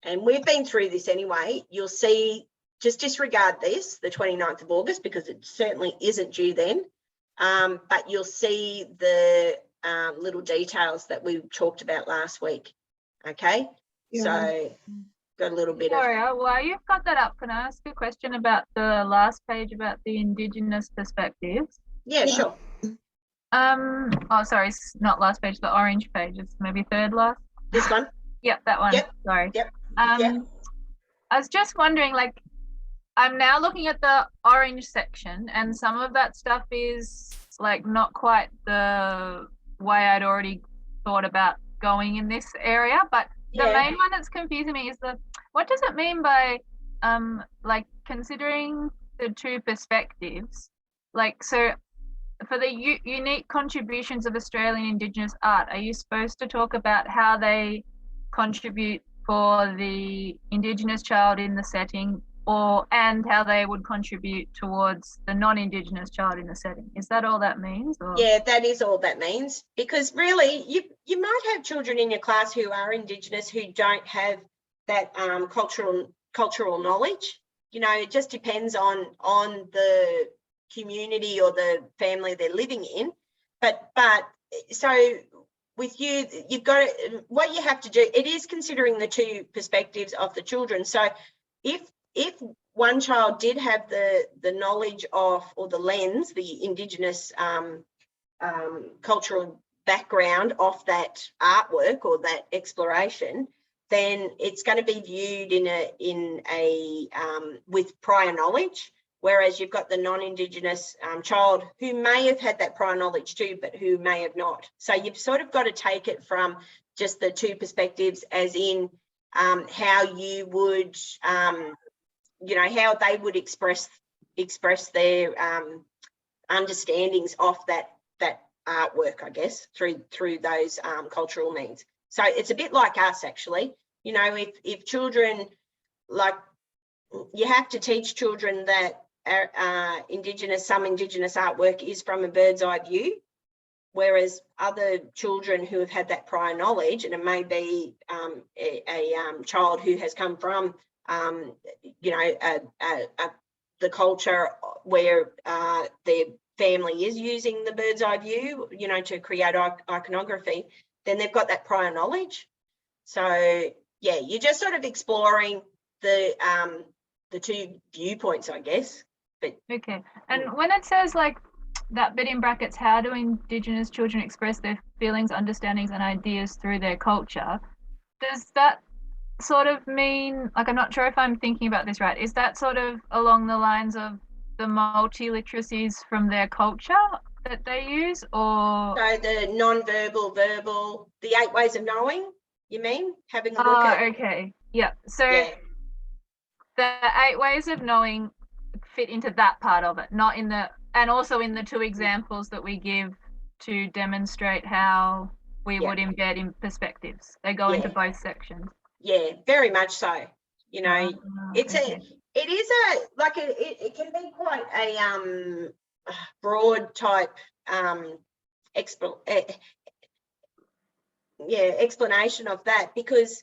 and we've been through this anyway, you'll see, just disregard this, the 29th of August, because it certainly isn't due then. But you'll see the little details that we talked about last week. Okay, Yeah. so got a little bit of. Victoria, while you've got that up, can I ask a question about the last page about the Indigenous perspectives? Yeah, sure. Oh, sorry, it's not last page, the orange page. It's maybe third last. This one. Yep, that one. Yep. Sorry. Yep. I was just wondering, like, I'm now looking at the orange section, and some of that stuff is like not quite the way I'd already thought about going in this area. But the main one that's confusing me is what does it mean by like considering the two perspectives? Like, so for the unique contributions of Australian Indigenous art, are you supposed to talk about how they contribute for the Indigenous child in the setting, and how they would contribute towards the non-Indigenous child in the setting? Is that all that means? Or? Yeah, that is all that means, because really you might have children in your class who are Indigenous who don't have that cultural knowledge. You know, it just depends on the community or the family they're living in. But so with you, you've got what you have to do. It is considering the two perspectives of the children. So if one child did have the knowledge of, or the lens, the Indigenous cultural background of that artwork or that exploration, then it's going to be viewed in a with prior knowledge. Whereas you've got the non-Indigenous child who may have had that prior knowledge too, but who may have not. So you've sort of got to take it from just the two perspectives, as in how you would, you know, how they would express their understandings of that artwork, I guess, through those cultural means. So it's a bit like us, actually. You know, if children, like, you have to teach children that some Indigenous artwork is from a bird's eye view, whereas other children who have had that prior knowledge, and it may be a child who has come from, you know, the culture where their family is using the bird's eye view, you know, to create iconography, then they've got that prior knowledge. So yeah, you're just sort of exploring the two viewpoints, I guess. But okay, and when it says like that bit in brackets, how do Indigenous children express their feelings, understandings, and ideas through their culture? Does that sort of mean, like, I'm not sure if I'm thinking about this right, is that sort of along the lines of the multi-literacies from their culture that they use, or? So the non-verbal, verbal, the 8 ways of knowing, you mean? Having a look at. Okay, yeah. So Yeah. the 8 ways of knowing fit into that part of it, not in the, and also in the 2 examples that we give to demonstrate how we would embed in perspectives. They go into both sections. Yeah, very much so. You know, it's okay. it is like it can be quite a broad type explanation of that, because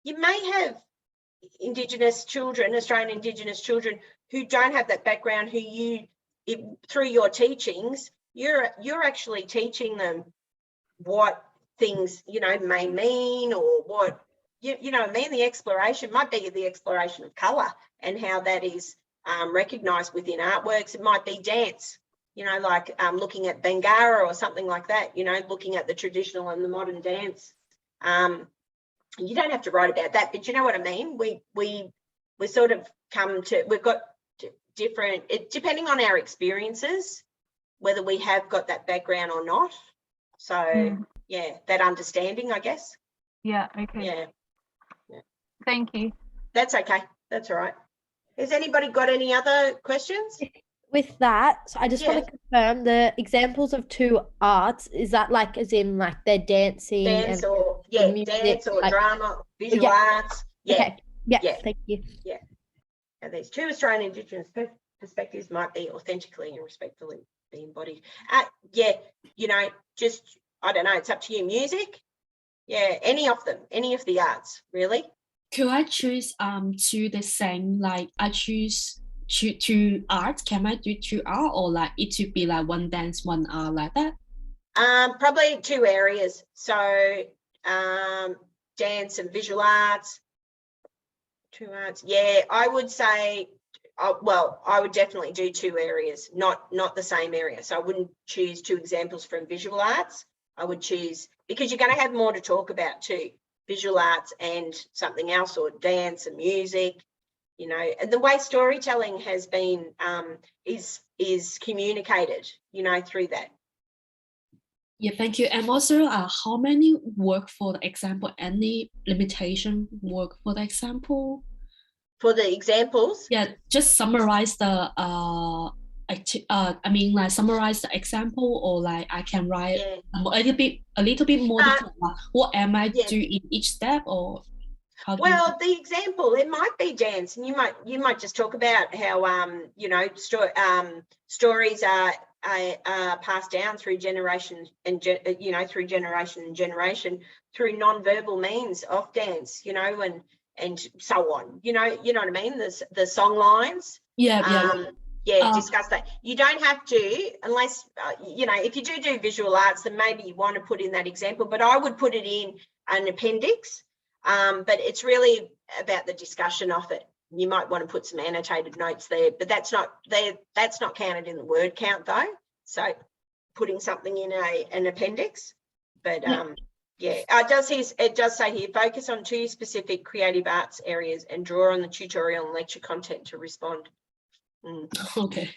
you may have Indigenous children, Australian Indigenous children, who don't have that background, who through your teachings, you're actually teaching them what things, you know, may mean, or what, you know, the exploration might be the exploration of colour and how that is recognised within artworks. It might be dance, you know, like looking at Bangara or something like that, you know, looking at the traditional and the modern dance. You don't have to write about that, but you know what I mean? We sort of we've got different, depending on our experiences, whether we have got that background or not. So yeah, that understanding, I guess. Yeah, okay. Yeah. Thank you. That's okay. That's all right. Has anybody got any other questions? With that, so I just want to confirm the examples of 2 arts, is that like as in like they're dancing Dance and or music, dance or like, drama, visual arts. Yeah. Okay. Yeah, Yeah. thank you. And these two Australian Indigenous perspectives might be authentically and respectfully be embodied. Yeah, you know, just, I don't know, it's up to you. Music, yeah, any of them, any of the arts, really. Could I choose to the same, like I choose two art? Can I do two art, or like it should be like one dance, one art, like that? Probably two areas. So dance and visual arts, two arts. Yeah, I would say, well, I would definitely do two areas, not the same area. So I wouldn't choose two examples from visual arts. I would choose, because you're going to have more to talk about too, visual arts and something else, or dance and music, you know. And the way storytelling has been is communicated, you know, through that. Yeah, thank you. And also, how many work for the example? Any limitation work for the example? For the examples? Yeah, just summarize the I mean, like summarize the example, or like I can write a little bit more detail. What am I doing in each step, or how? Well, the example, it might be dance, and you might just talk about how you know, stories are passed down through generations and you know, through generation and generation through non-verbal means of dance, you know, and so on, you know what I mean, the song lines. Discuss that. You don't have to, unless you know, if you do visual arts, then maybe you want to put in that example, but I would put it in an appendix. But it's really about the discussion of it. You might want to put some annotated notes there, but that's not counted in the word count though. So putting something in an appendix. But it does say here, focus on two specific creative arts areas and draw on the tutorial and lecture content to respond. Okay.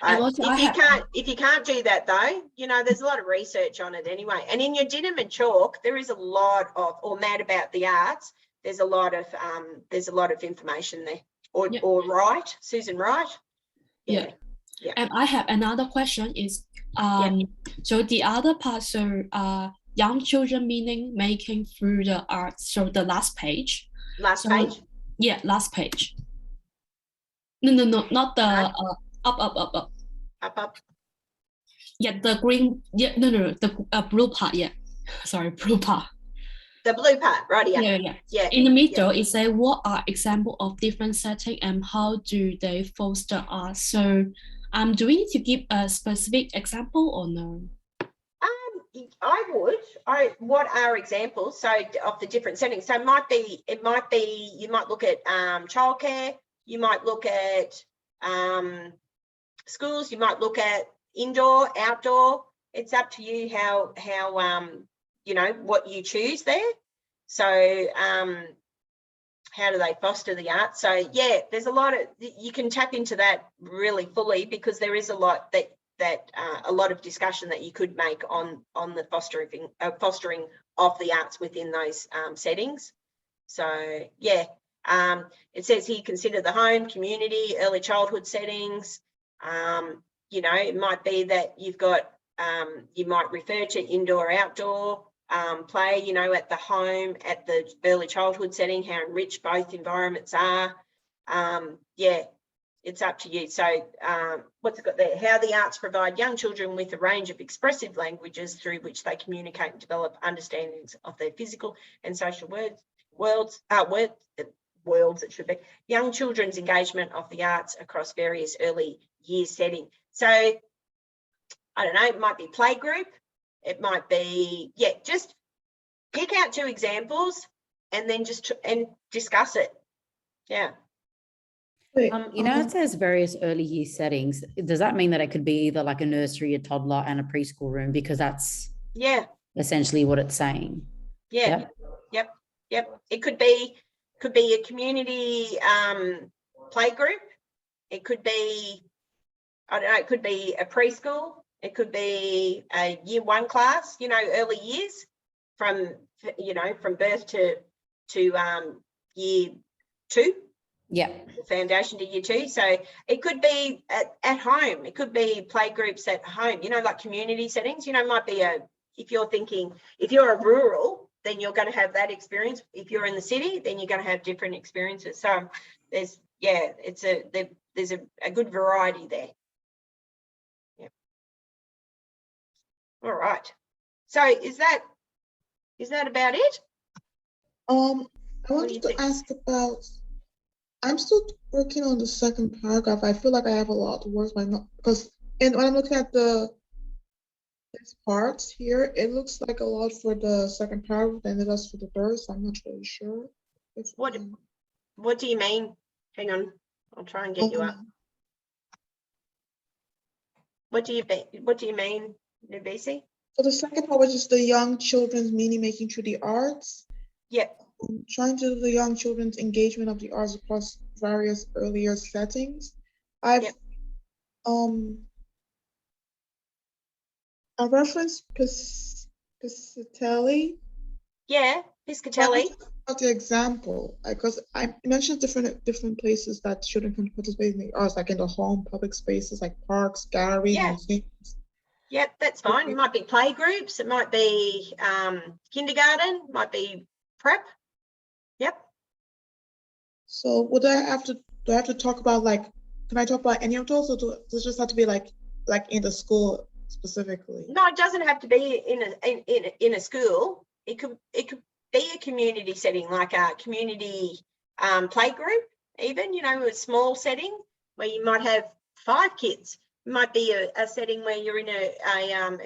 If you can't do that though, you know, there's a lot of research on it anyway. And in your Dinim and Chalk, there is a lot of, or Mad About the Arts, there's a lot of information there. Or Wright, Susan Wright. Yeah. And I have another question is so the other part, so young children meaning making through the arts. So the last page. Page? Yeah, last page. No, not the up. Yeah, the green. Yeah, no, the blue part. Yeah, sorry, blue part. The blue part, right? Yeah. In the middle, it says what are examples of different settings and how do they foster art? So, do we need to give a specific example or no? What are examples? So of the different settings. So it might be you might look at childcare. You might look at schools. You might look at indoor, outdoor. It's up to you how you know, what you choose there. So how do they foster the art? So yeah, there's a lot of, you can tap into that really fully, because there is a lot a lot of discussion that you could make on the fostering of the arts within those settings. So yeah. It says here, consider the home, community, early childhood settings. You know, it might be that you've got, you might refer to indoor, outdoor play, you know, at the home, at the early childhood setting, how enriched both environments are. Yeah, it's up to you. So what's it got there? How the arts provide young children with a range of expressive languages through which they communicate and develop understandings of their physical and social worlds, it should be. Young children's engagement of the arts across various early years setting. So I don't know, it might be playgroup, it might be, just pick out two examples and then just discuss it. Yeah. You know, it says various early year settings. Does that mean that it could be either like a nursery, a toddler, and a preschool room? Because that's essentially what it's saying. Yep. It could be a community play group. It could be, I don't know, it could be a preschool. It could be a year one class, you know, early years from birth to year two. Yeah. Foundation to year two. So it could be at home. It could be play groups at home, you know, like community settings. You know, it might be if you're a rural then you're going to have that experience. If you're in the city, then you're going to have different experiences. So there's a good variety there. Yeah. All right. So is that about it? I wanted to ask about, I'm still working on the second paragraph. I feel like I have a lot of words, but not, because, and when I'm looking at these parts here, it looks like a lot for the second paragraph than it does for the first. I'm not really sure. What do you mean? Hang on, I'll try and get you up. What do you mean, Nubisi? For the second part, which is the young children's meaning making through the arts. Yep. Trying to do the young children's engagement of the arts across various earlier settings. I've I referenced Piscatelli. Yeah, Piscatelli. About the example, because I mentioned different places that children can participate in the arts, like in the home, public spaces like parks, galleries, museums. Yep, that's fine. It might be play groups, it might be kindergarten, might be prep. Yep. So do I have to talk about, like, can I talk about any of those, or does it just have to be like in the school specifically? No, it doesn't have to be in a school. It could be a community setting, like a community play group, even, a small setting where you might have 5 kids. It might be a setting where you're in a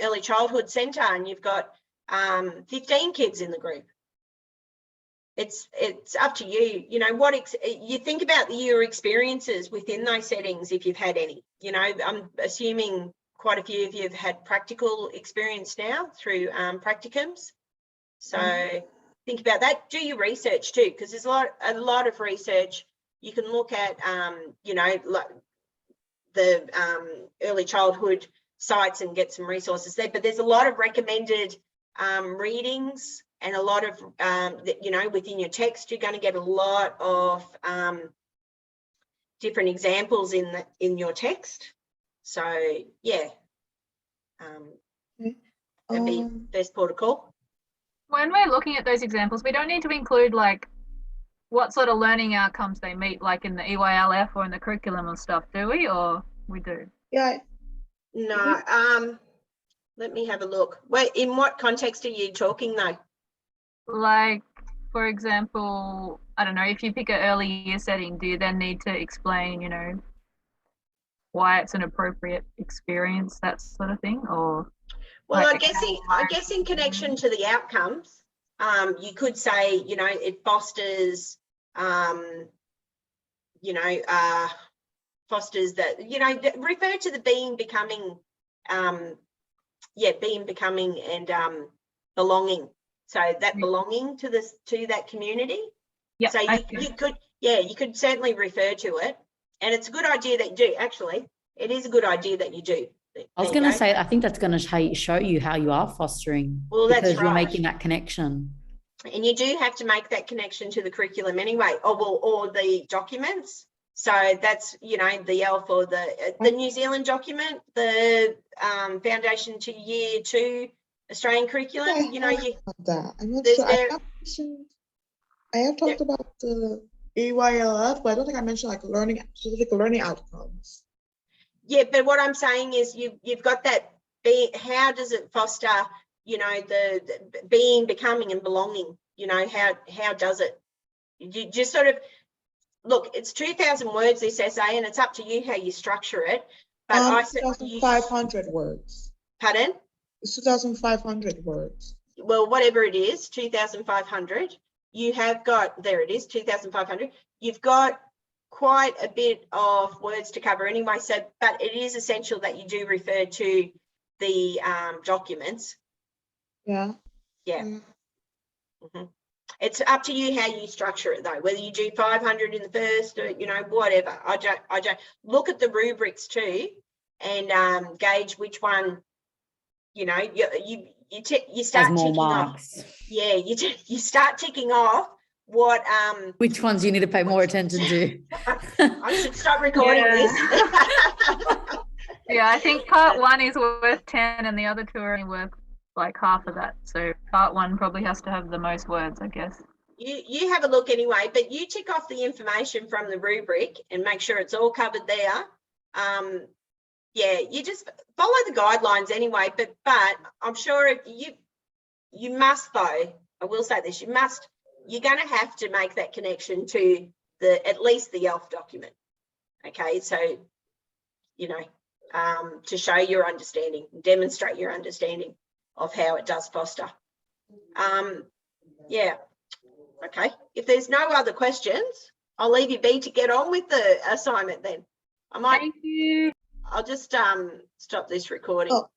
early childhood centre and you've got 15 kids in the group. It's up to you. You think about your experiences within those settings, if you've had any. I'm assuming quite a few of you have had practical experience now through practicums. So think about that. Do your research too, because there's a lot of research. You can look at, like the early childhood sites and get some resources there. But there's a lot of recommended readings, and a lot of, within your text, you're going to get a lot of different examples in your text. So yeah, that'd be best protocol. When we're looking at those examples, we don't need to include like what sort of learning outcomes they meet, like in the EYLF or in the curriculum and stuff, do we? Or we do? Yeah. No. Let me have a look. Wait, in what context are you talking though? Like, for example, I don't know, if you pick an early year setting, do you then need to explain, why it's an appropriate experience, that sort of thing? Or well, I guess in connection to the outcomes, you could say, it fosters, fosters that, refer to the being, becoming, and belonging. So that belonging to that community. Yeah. So you could certainly refer to it, and it's a good idea that you do. Actually, it is a good idea that you do. I was going to say, I think that's going to show you how you are fostering, because you're making that connection. And you do have to make that connection to the curriculum anyway, or the documents. So that's, the ELF or the New Zealand document, the Foundation to Year 2 Australian curriculum. I'm not sure. I have talked about the EYLF, but I don't think I mentioned like specific learning outcomes. Yeah, but what I'm saying is you've got that. How does it foster, the being, becoming, and belonging? How does it? You just sort of look. It's 2,000 words, this essay, and it's up to you how you structure it. But I said 2,500 words. Pardon? It's 2,500 words. Well, whatever it is, 2,500. You have got, there it is, 2,500. You've got quite a bit of words to cover anyway. So, but it is essential that you do refer to the documents. Yeah. Yeah. Mm-hmm. It's up to you how you structure it though, whether you do 500 in the first or, whatever. I don't look at the rubrics too and gauge which one, you start more ticking marks. off. Yeah, you start ticking off what which ones you need to pay more attention to. I should stop recording this. Yeah, I think part 1 is worth 10 and the other 2 are only worth like half of that. So part 1 probably has to have the most words, I guess. You have a look anyway, but you tick off the information from the rubric and make sure it's all covered there. Yeah, you just follow the guidelines anyway, but I'm sure if you must, though, I will say this, you're going to have to make that connection to at least the ELF document. Okay, so, you know, to show your understanding, demonstrate your understanding of how it does foster. Yeah, okay. If there's no other questions, I'll leave you be to get on with the assignment then. Thank you. I'll just stop this recording. Oh,